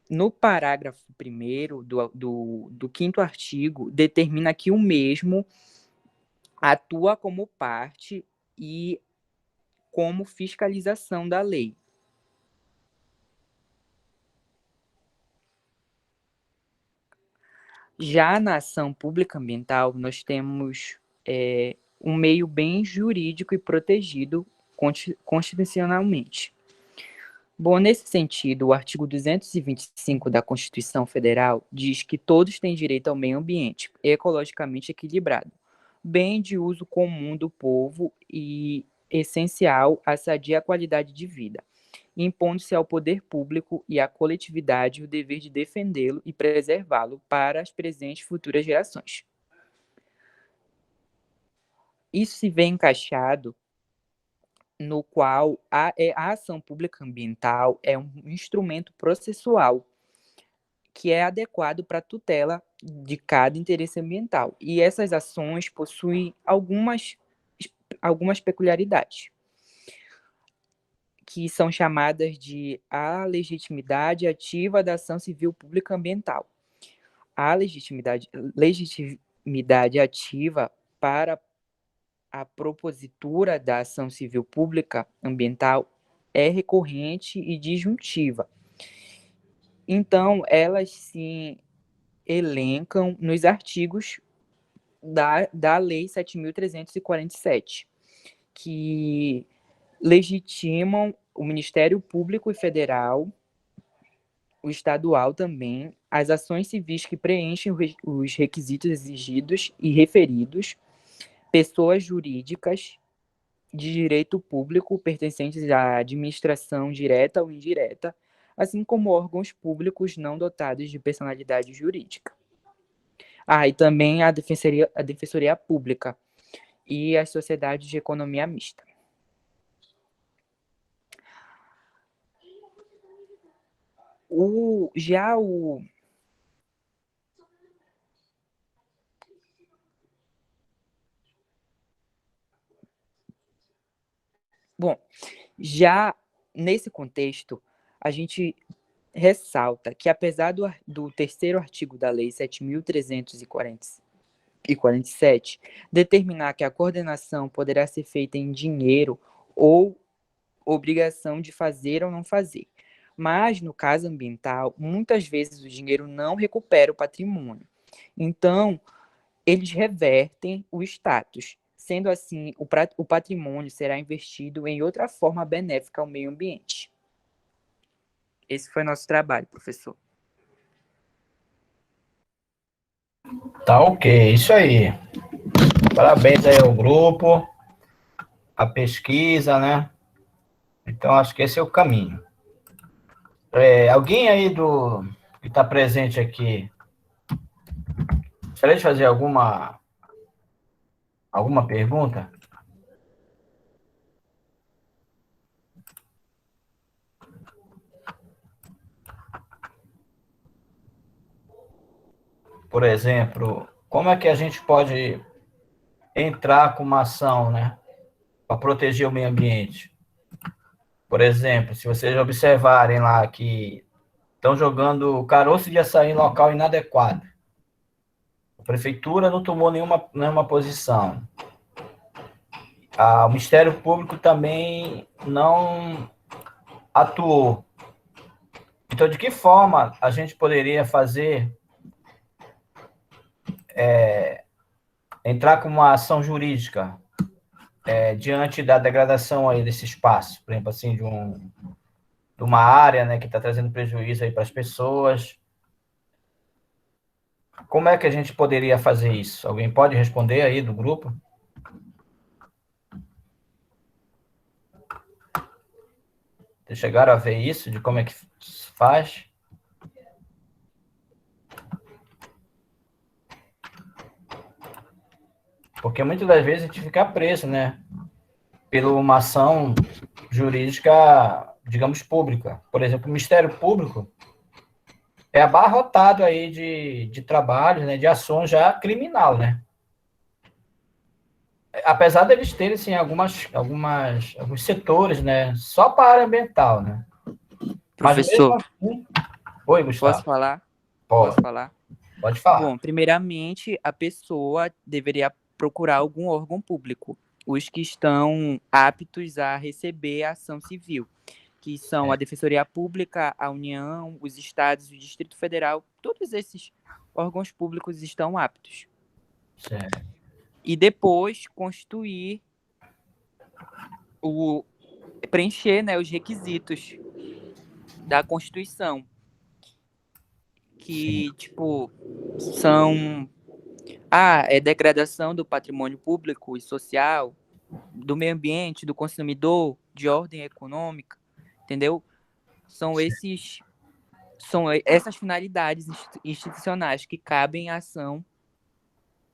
No parágrafo 1º do 5º artigo, determina que o mesmo atua como parte e como fiscalização da lei. Já na ação pública ambiental, nós temos um meio bem jurídico e protegido constitucionalmente. Bom, nesse sentido, o artigo 225 da Constituição Federal diz que todos têm direito ao meio ambiente ecologicamente equilibrado, bem de uso comum do povo e essencial à sadia qualidade de vida, impondo-se ao poder público e à coletividade o dever de defendê-lo e preservá-lo para as presentes e futuras gerações. Isso se vê encaixado no qual a ação pública ambiental é um instrumento processual que é adequado para a tutela de cada interesse ambiental. E essas ações possuem algumas peculiaridades, que são chamadas de a legitimidade ativa da ação civil pública ambiental. A legitimidade ativa para a propositura da ação civil pública ambiental é recorrente e disjuntiva. Então, elas se elencam nos artigos da Lei 7.347, que legitimam o Ministério Público e Federal, o estadual também, as ações civis que preenchem os requisitos exigidos e referidos pessoas jurídicas de direito público pertencentes à administração direta ou indireta, assim como órgãos públicos não dotados de personalidade jurídica. E também a Defensoria Pública e as sociedades de economia mista. Bom, já nesse contexto, a gente ressalta que, apesar do terceiro artigo da Lei 7.347 determinar que a coordenação poderá ser feita em dinheiro ou obrigação de fazer ou não fazer, mas, no caso ambiental, muitas vezes o dinheiro não recupera o patrimônio. Então, eles revertem o status. Sendo assim, o patrimônio será investido em outra forma benéfica ao meio ambiente. Esse foi nosso trabalho, professor. Tá ok, isso aí. Parabéns aí ao grupo, a pesquisa, né? Então, acho que esse é o caminho. Alguém aí que está presente aqui, gostaria de fazer alguma pergunta? Por exemplo, como é que a gente pode entrar com uma ação, né, para proteger o meio ambiente? Por exemplo, se vocês observarem lá que estão jogando caroço de açaí em local inadequado, a prefeitura não tomou nenhuma posição. O Ministério Público também não atuou. Então, de que forma a gente poderia entrar com uma ação jurídica diante da degradação aí desse espaço, por exemplo, assim, de uma área, né, que está trazendo prejuízo aí para as pessoas? Como é que a gente poderia fazer isso? Alguém pode responder aí do grupo? Vocês chegaram a ver isso, de como é que se faz? Porque muitas das vezes a gente fica preso, né, por uma ação jurídica, digamos, pública. Por exemplo, o Ministério Público é abarrotado aí de trabalhos, né, de ações já criminal, né? Apesar deles terem, assim, alguns setores, né, só para a área ambiental, né? Professor, assim... Oi, Gustavo. Posso falar? Posso falar? Pode falar. Bom, primeiramente, a pessoa deveria procurar algum órgão público, os que estão aptos a receber a ação civil, que são a Defensoria Pública, a União, os estados, o Distrito Federal, todos esses órgãos públicos estão aptos. Certo. E depois constituir, preencher, né, os requisitos da Constituição, que, tipo, são degradação do patrimônio público e social, do meio ambiente, do consumidor, de ordem econômica, entendeu? São essas finalidades institucionais que cabem à ação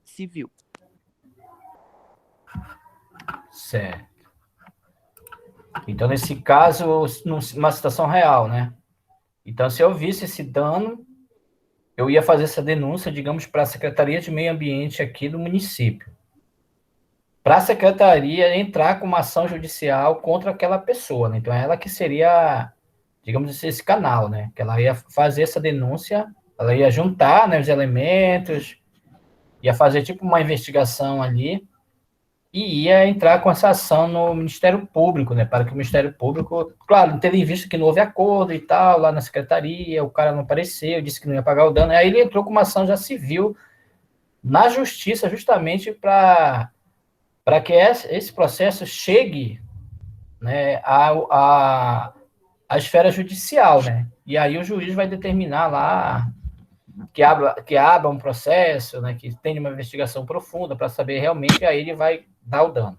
civil. Certo. Então, nesse caso, numa situação real, né? Então, se eu visse esse dano, eu ia fazer essa denúncia, digamos, para a Secretaria de Meio Ambiente aqui do município. Para a Secretaria entrar com uma ação judicial contra aquela pessoa, né? Então, ela que seria, digamos assim, esse canal, né? Que ela ia fazer essa denúncia, ela ia juntar, né, os elementos, ia fazer tipo uma investigação ali, e ia entrar com essa ação no Ministério Público, né, para que o Ministério Público, claro, tendo em vista que não houve acordo e tal, lá na secretaria, o cara não apareceu, disse que não ia pagar o dano, aí ele entrou com uma ação já civil na justiça, justamente para que esse processo chegue, né, à esfera judicial, né, e aí o juiz vai determinar lá que abra um processo, né, que tenha uma investigação profunda para saber realmente, aí ele vai dar o dano.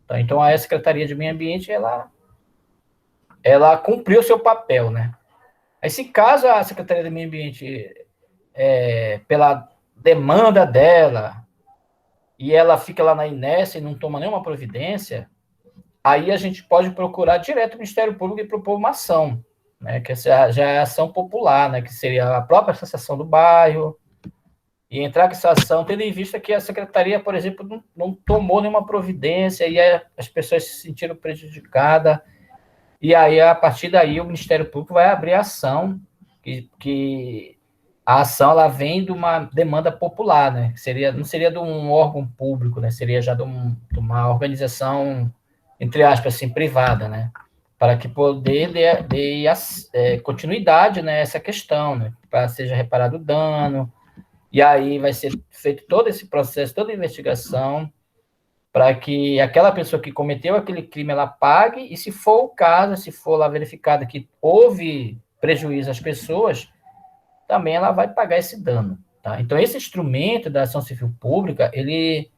Tá? Então, a Secretaria de Meio Ambiente, ela cumpriu o seu papel, né? Aí, se caso a Secretaria de Meio Ambiente, pela demanda dela, e ela fica lá na inércia e não toma nenhuma providência, aí a gente pode procurar direto o Ministério Público e propor uma ação, né, que essa já é a ação popular, né, que seria a própria associação do bairro, e entrar com essa ação, tendo em vista que a secretaria, por exemplo, não tomou nenhuma providência, e as pessoas se sentiram prejudicadas, e aí, a partir daí, o Ministério Público vai abrir a ação, que a ação ela vem de uma demanda popular, né, não seria de um órgão público, né, seria já de uma organização, entre aspas, assim, privada, né, para que poder dê continuidade, né, essa questão, né, para seja reparado o dano, e aí vai ser feito todo esse processo, toda a investigação, para que aquela pessoa que cometeu aquele crime, ela pague, e se for o caso, se for lá verificado que houve prejuízo às pessoas, também ela vai pagar esse dano. Tá? Então, esse instrumento da ação civil pública, ele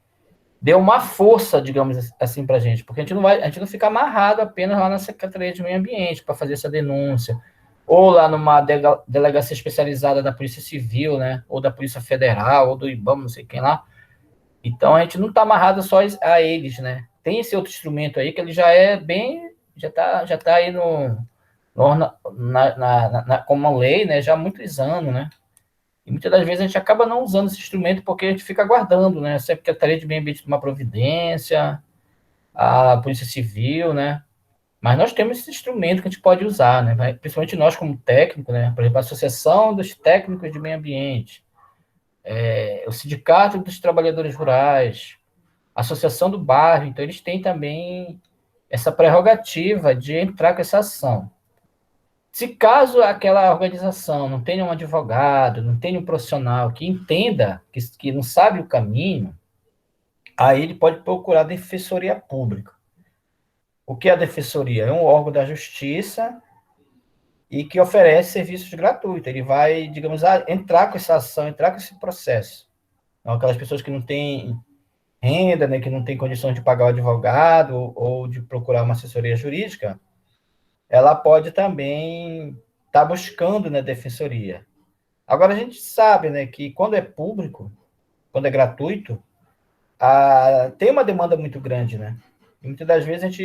deu uma força, digamos assim, para a gente, porque a gente não fica amarrado apenas lá na Secretaria de Meio Ambiente para fazer essa denúncia, ou lá numa delegacia especializada da Polícia Civil, né, ou da Polícia Federal, ou do IBAMA, não sei quem lá. Então, a gente não está amarrado só a eles, né? Tem esse outro instrumento aí que ele já está aí como uma lei, né, já há muitos anos, né? E muitas das vezes a gente acaba não usando esse instrumento porque a gente fica aguardando, né? A Secretaria de Meio Ambiente tomar providência, a Polícia Civil, né? Mas nós temos esse instrumento que a gente pode usar, né? Principalmente nós como técnico, né? Por exemplo, a Associação dos Técnicos de Meio Ambiente, o Sindicato dos Trabalhadores Rurais, a Associação do Bairro, então eles têm também essa prerrogativa de entrar com essa ação. Se caso aquela organização não tenha um advogado, não tenha um profissional que entenda, que não sabe o caminho, aí ele pode procurar a Defensoria Pública. O que é a Defensoria? É um órgão da Justiça e que oferece serviços gratuitos. Ele vai, digamos, entrar com essa ação, entrar com esse processo. Então, aquelas pessoas que não têm renda, né, que não têm condições de pagar o advogado ou de procurar uma assessoria jurídica, ela pode também estar buscando na defensoria. Agora, a gente sabe, né, que quando é público, quando é gratuito, tem uma demanda muito grande, né? E muitas das vezes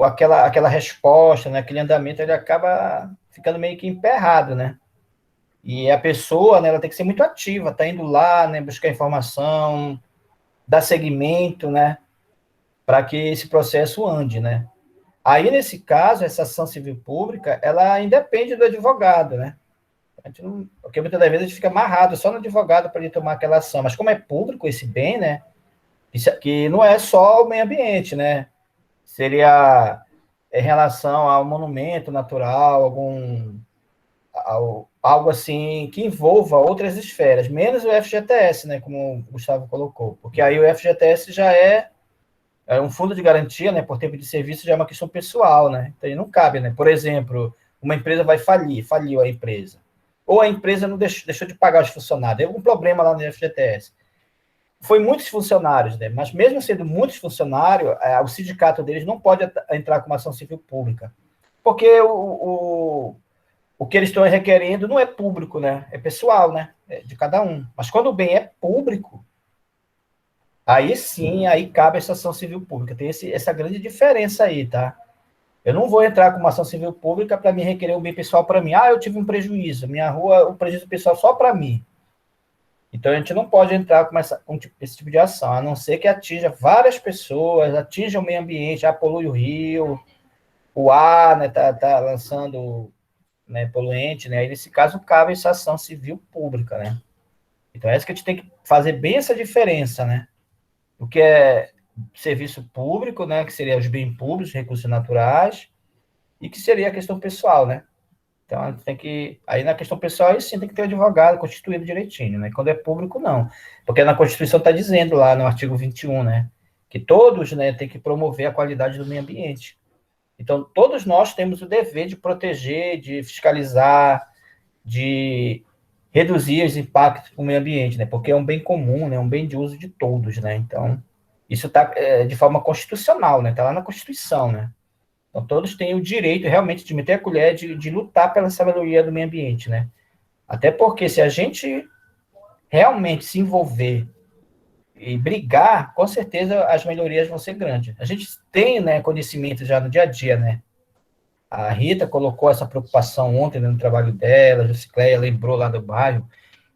aquela resposta, né, aquele andamento, ele acaba ficando meio que emperrado, né? E a pessoa, né, ela tem que ser muito ativa, tá indo lá, né, buscar informação, dar seguimento, né, para que esse processo ande, né? Aí, nesse caso, essa ação civil pública, ela independe do advogado, né? Porque muitas das vezes a gente fica amarrado só no advogado para ele tomar aquela ação. Mas como é público esse bem, né? Que não é só o meio ambiente, né? Seria em relação ao monumento natural, algo assim que envolva outras esferas, menos o FGTS, né? Como o Gustavo colocou. Porque aí o FGTS já é um fundo de garantia, né, por tempo de serviço, já é uma questão pessoal, né? Então, aí não cabe, né? Por exemplo, uma empresa vai faliu a empresa. Ou a empresa não deixou de pagar os funcionários. Tem algum problema lá no FGTS. Foi muitos funcionários, né? Mas mesmo sendo muitos funcionários, o sindicato deles não pode entrar com uma ação civil pública. Porque o que eles estão requerendo não é público, né? É pessoal, né? É de cada um. Mas quando o bem é público, aí sim, aí cabe essa ação civil pública. Tem essa grande diferença aí, tá? Eu não vou entrar com uma ação civil pública para me requerer um bem pessoal para mim. Eu tive um prejuízo. Minha rua, um prejuízo pessoal só para mim. Então, a gente não pode entrar com esse tipo de ação, a não ser que atinja várias pessoas, atinja o meio ambiente, polui o rio, o ar, né, tá lançando, né, poluente, né? Aí, nesse caso, cabe essa ação civil pública, né? Então, é isso que a gente tem que fazer bem essa diferença, né? O que é serviço público, né, que seria os bens públicos, recursos naturais, e que seria a questão pessoal, né? Então, a gente tem que... Aí, na questão pessoal, aí sim tem que ter um advogado constituído direitinho, né? Quando é público, não. Porque na Constituição está dizendo lá, no artigo 21, né, que todos, né, têm que promover a qualidade do meio ambiente. Então, todos nós temos o dever de proteger, de fiscalizar, de reduzir os impactos para o meio ambiente, né? Porque é um bem comum, né? Um bem de uso de todos, né? Então, isso está de forma constitucional, né? Está lá na Constituição, né? Então, todos têm o direito, realmente, de meter a colher, de lutar pela essa melhoria do meio ambiente, né? Até porque, se a gente realmente se envolver e brigar, com certeza as melhorias vão ser grandes. A gente tem, né, conhecimento já no dia a dia, né? A Rita colocou essa preocupação ontem, né, no trabalho dela, a Jusicléia lembrou lá do bairro.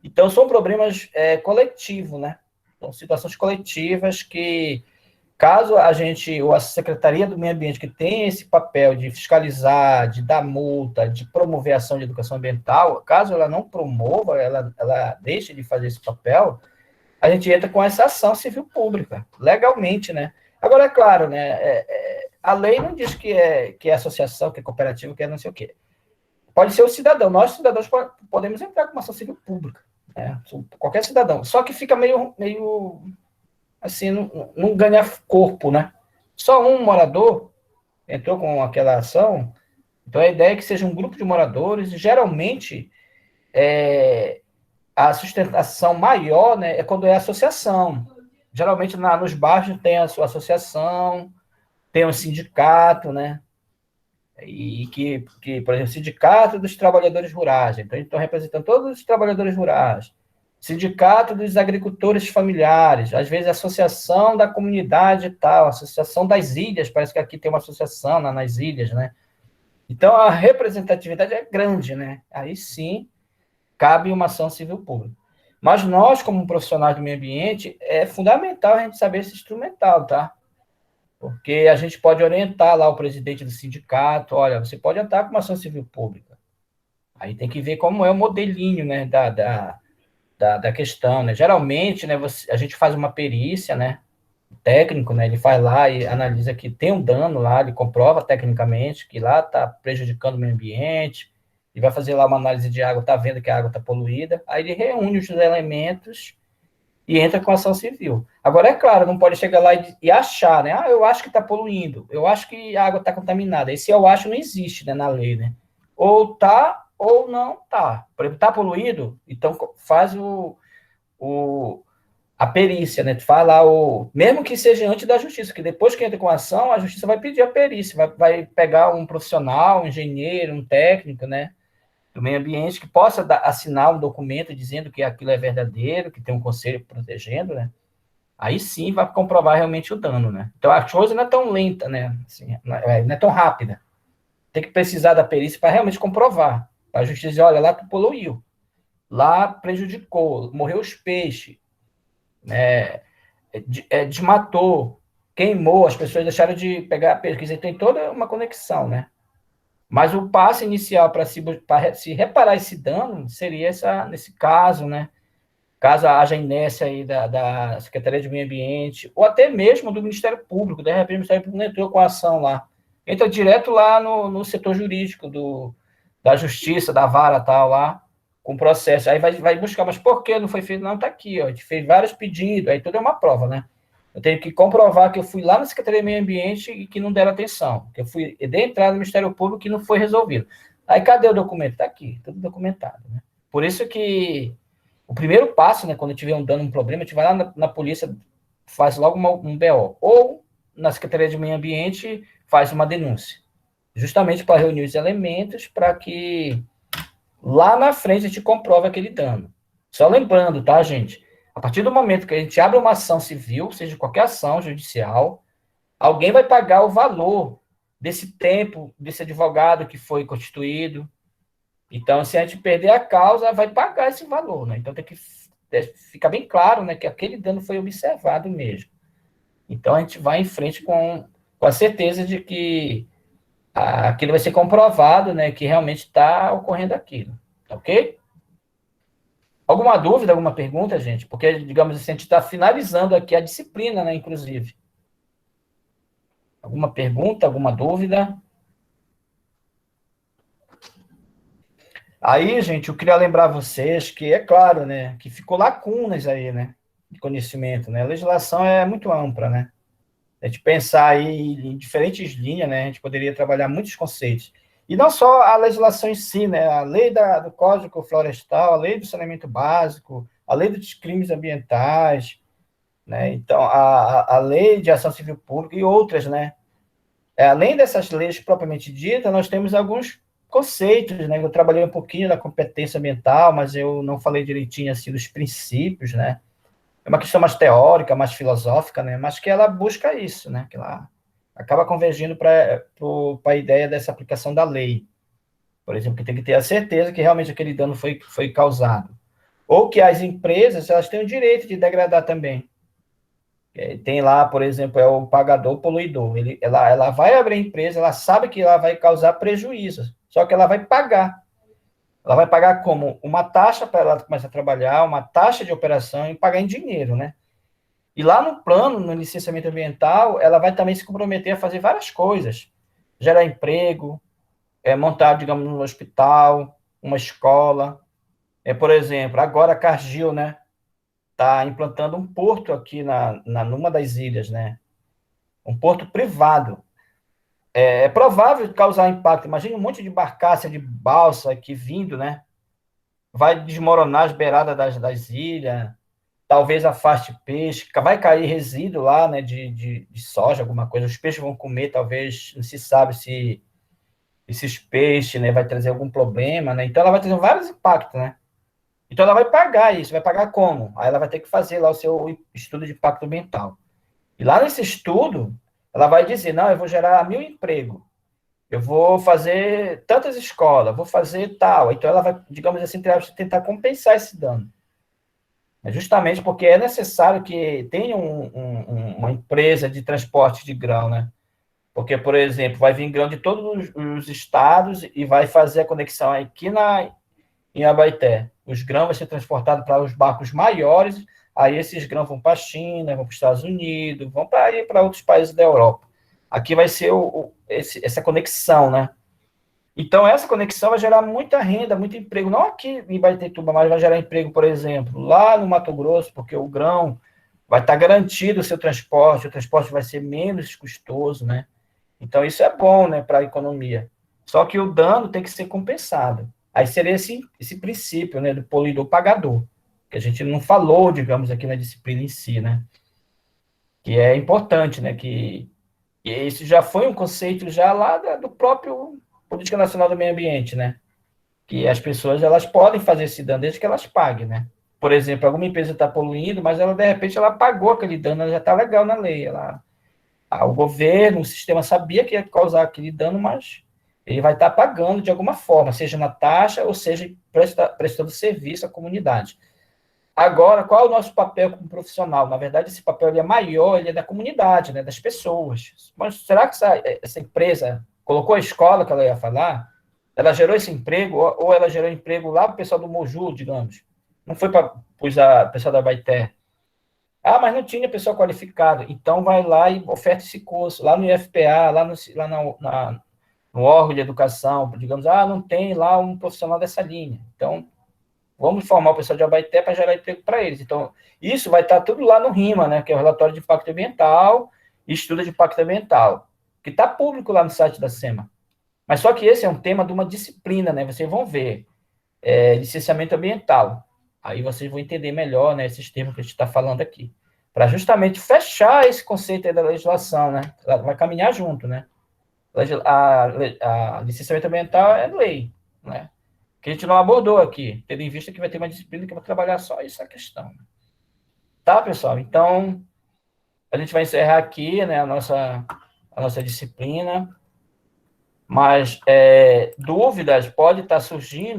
Então, são problemas coletivos, né? São situações coletivas que, caso a gente, ou a Secretaria do Meio Ambiente, que tem esse papel de fiscalizar, de dar multa, de promover a ação de educação ambiental, caso ela não promova, ela deixe de fazer esse papel, a gente entra com essa ação civil pública, legalmente, né? Agora, é claro, né? A lei não diz que é associação, que é cooperativa, que é não sei o quê. Pode ser o cidadão. Nós, cidadãos, podemos entrar com uma ação civil pública, né? Qualquer cidadão. Só que fica meio assim, não ganha corpo, né? Só um morador entrou com aquela ação, então a ideia é que seja um grupo de moradores, e geralmente a sustentação maior, né, é quando é associação. Geralmente nos bairros tem a sua associação, tem um sindicato, né? E por exemplo, Sindicato dos Trabalhadores Rurais, então eles estão representando todos os trabalhadores rurais. Sindicato dos Agricultores Familiares, às vezes Associação da Comunidade e tal, Associação das Ilhas, parece que aqui tem uma associação nas ilhas, né? Então, a representatividade é grande, né? Aí sim, cabe uma ação civil pública. Mas nós, como profissionais do meio ambiente, é fundamental a gente saber esse instrumental, tá? Porque a gente pode orientar lá o presidente do sindicato, olha, você pode entrar com uma ação civil pública. Aí tem que ver como é o modelinho, né, da questão, né? Geralmente, né, a gente faz uma perícia, né? O técnico, né, ele vai lá e analisa que tem um dano lá, ele comprova tecnicamente que lá está prejudicando o meio ambiente, e vai fazer lá uma análise de água, está vendo que a água está poluída, aí ele reúne os elementos e entra com ação civil. Agora, é claro, não pode chegar lá e achar, né? Eu acho que está poluindo, eu acho que a água está contaminada. Esse eu acho não existe, né, na lei, né? Ou está ou não está. Por exemplo, está poluído, então faz a perícia, né? Faz lá mesmo que seja antes da justiça, que depois que entra com a ação, a justiça vai pedir a perícia, vai pegar um profissional, um engenheiro, um técnico, né, do meio ambiente, que possa assinar um documento dizendo que aquilo é verdadeiro, que tem um conselho protegendo, né? Aí sim vai comprovar realmente o dano, né? Então a coisa não é tão lenta, né? Assim, não é tão rápida. Tem que precisar da perícia para realmente comprovar. Para a justiça dizer, olha, lá tu poluiu, lá prejudicou, morreu os peixes, né? Desmatou, queimou, as pessoas deixaram de pegar a pesquisa, tem toda uma conexão, né? Mas o passo inicial para se reparar esse dano seria nesse caso, né? Caso haja inércia aí da Secretaria de Meio Ambiente, ou até mesmo do Ministério Público, de repente o Ministério Público não entrou com a ação lá. Entra direto lá no setor jurídico da Justiça, da vara tal lá, com processo. Aí vai buscar, mas por que não foi feito? Não, está aqui, ó, a gente fez vários pedidos, aí tudo é uma prova, né? Eu tenho que comprovar que eu fui lá na Secretaria de Meio Ambiente e que não deram atenção, que eu dei entrada no Ministério Público e não foi resolvido. Aí cadê o documento? Está aqui, tudo documentado, né? Por isso que o primeiro passo, né, quando tiver um dano, um problema, a gente vai lá na polícia, faz logo um BO, ou na Secretaria de Meio Ambiente faz uma denúncia, justamente para reunir os elementos para que lá na frente a gente comprove aquele dano. Só lembrando, tá, gente? A partir do momento que a gente abre uma ação civil, seja qualquer ação judicial, alguém vai pagar o valor desse tempo, desse advogado que foi constituído. Então, se a gente perder a causa, vai pagar esse valor, né? Então, tem que ficar bem claro, né, que aquele dano foi observado mesmo. Então, a gente vai em frente com a certeza de que aquilo vai ser comprovado, né, que realmente está ocorrendo aquilo. Ok? Alguma dúvida, alguma pergunta, gente? Porque, digamos assim, a gente está finalizando aqui a disciplina, né, inclusive. Alguma pergunta, alguma dúvida? Aí, gente, eu queria lembrar vocês que, é claro, né, que ficou lacunas aí, né, de conhecimento, né? A legislação é muito ampla, né? A gente pensar aí em diferentes linhas, né, a gente poderia trabalhar muitos conceitos. E não só a legislação em si, né? A lei do Código Florestal, a lei do saneamento básico, a lei dos crimes ambientais, né? Então, a lei de ação civil pública e outras, né? Além dessas leis propriamente ditas, nós temos alguns conceitos, né? Eu trabalhei um pouquinho da competência ambiental, mas eu não falei direitinho assim dos princípios, né? É uma questão mais teórica, mais filosófica, né? Mas que ela busca isso, né? Que ela acaba convergindo para a ideia dessa aplicação da lei. Por exemplo, que tem que ter a certeza que realmente aquele dano foi causado. Ou que as empresas, elas têm o direito de degradar também. Tem lá, por exemplo, é o pagador poluidor. Ela vai abrir a empresa, ela sabe que ela vai causar prejuízo, só que ela vai pagar. Ela vai pagar como? Uma taxa para ela começar a trabalhar, uma taxa de operação e pagar em dinheiro, né? E lá no plano, no licenciamento ambiental, ela vai também se comprometer a fazer várias coisas. Gerar emprego, montar, digamos, um hospital, uma escola. Por exemplo, agora a Cargill, né? Está implantando um porto aqui numa das ilhas, né? Um porto privado. É provável causar impacto. Imagina um monte de barcaça, de balsa aqui vindo, né? Vai desmoronar as beiradas das ilhas, talvez afaste peixe, vai cair resíduo lá, né? De soja, alguma coisa. Os peixes vão comer, talvez, não se sabe se esses peixes, né? Vai trazer algum problema, né? Então ela vai trazer vários impactos, né? Então, ela vai pagar isso. Vai pagar como? Aí ela vai ter que fazer lá o seu estudo de impacto ambiental. E lá nesse estudo, ela vai dizer, não, eu vou gerar 1.000 empregos. Eu vou fazer tantas escolas, vou fazer tal. Então, ela vai, digamos assim, tentar compensar esse dano. Justamente porque é necessário que tenha uma empresa de transporte de grão, né? Porque, por exemplo, vai vir grão de todos os estados e vai fazer a conexão aqui em Abaeté. Os grãos vão ser transportados para os barcos maiores, aí esses grãos vão para a China, vão para os Estados Unidos, vão para outros países da Europa. Aqui vai ser essa conexão, né? Então, essa conexão vai gerar muita renda, muito emprego, não aqui em Ibaetetuba, mas vai gerar emprego, por exemplo, lá no Mato Grosso, porque o grão vai estar garantido o seu transporte, o transporte vai ser menos custoso, né? Então, isso é bom, né, para a economia. Só que o dano tem que ser compensado. Aí seria esse princípio, né, do poluidor-pagador, que a gente não falou, digamos, aqui na disciplina em si, né? Que é importante, né? Que isso já foi um conceito já lá do próprio Política Nacional do Meio Ambiente, né? Que as pessoas, elas podem fazer esse dano desde que elas paguem, né? Por exemplo, alguma empresa está poluindo, mas ela, de repente, ela pagou aquele dano, ela já está legal na lei. O governo, o sistema sabia que ia causar aquele dano, mas ele vai estar pagando de alguma forma, seja na taxa ou seja prestando serviço à comunidade. Agora, qual é o nosso papel como profissional? Na verdade, esse papel ele é maior, ele é da comunidade, né, das pessoas. Mas será que essa empresa colocou a escola que ela ia falar? Ela gerou esse emprego, ou ela gerou emprego lá para o pessoal do Moju, digamos? Não foi para o pessoal da Abaeté. Ah, mas não tinha pessoal qualificado. Então, vai lá e oferta esse curso, lá no IFPA, lá no órgão de educação, digamos, não tem lá um profissional dessa linha. Então, vamos formar o pessoal de Abaeté para gerar emprego para eles. Então, isso vai estar tudo lá no RIMA, né, que é o Relatório de Impacto Ambiental e Estudo de Impacto Ambiental, que está público lá no site da SEMA. Mas só que esse é um tema de uma disciplina, né, vocês vão ver, licenciamento ambiental. Aí vocês vão entender melhor, né, esses termos que a gente está falando aqui, para justamente fechar esse conceito aí da legislação, né, ela vai caminhar junto, né. A licenciamento ambiental é lei, né? Que a gente não abordou aqui, tendo em vista que vai ter uma disciplina que vai trabalhar só essa questão. Tá, pessoal? Então, a gente vai encerrar aqui, né, a nossa disciplina, mas dúvidas podem estar surgindo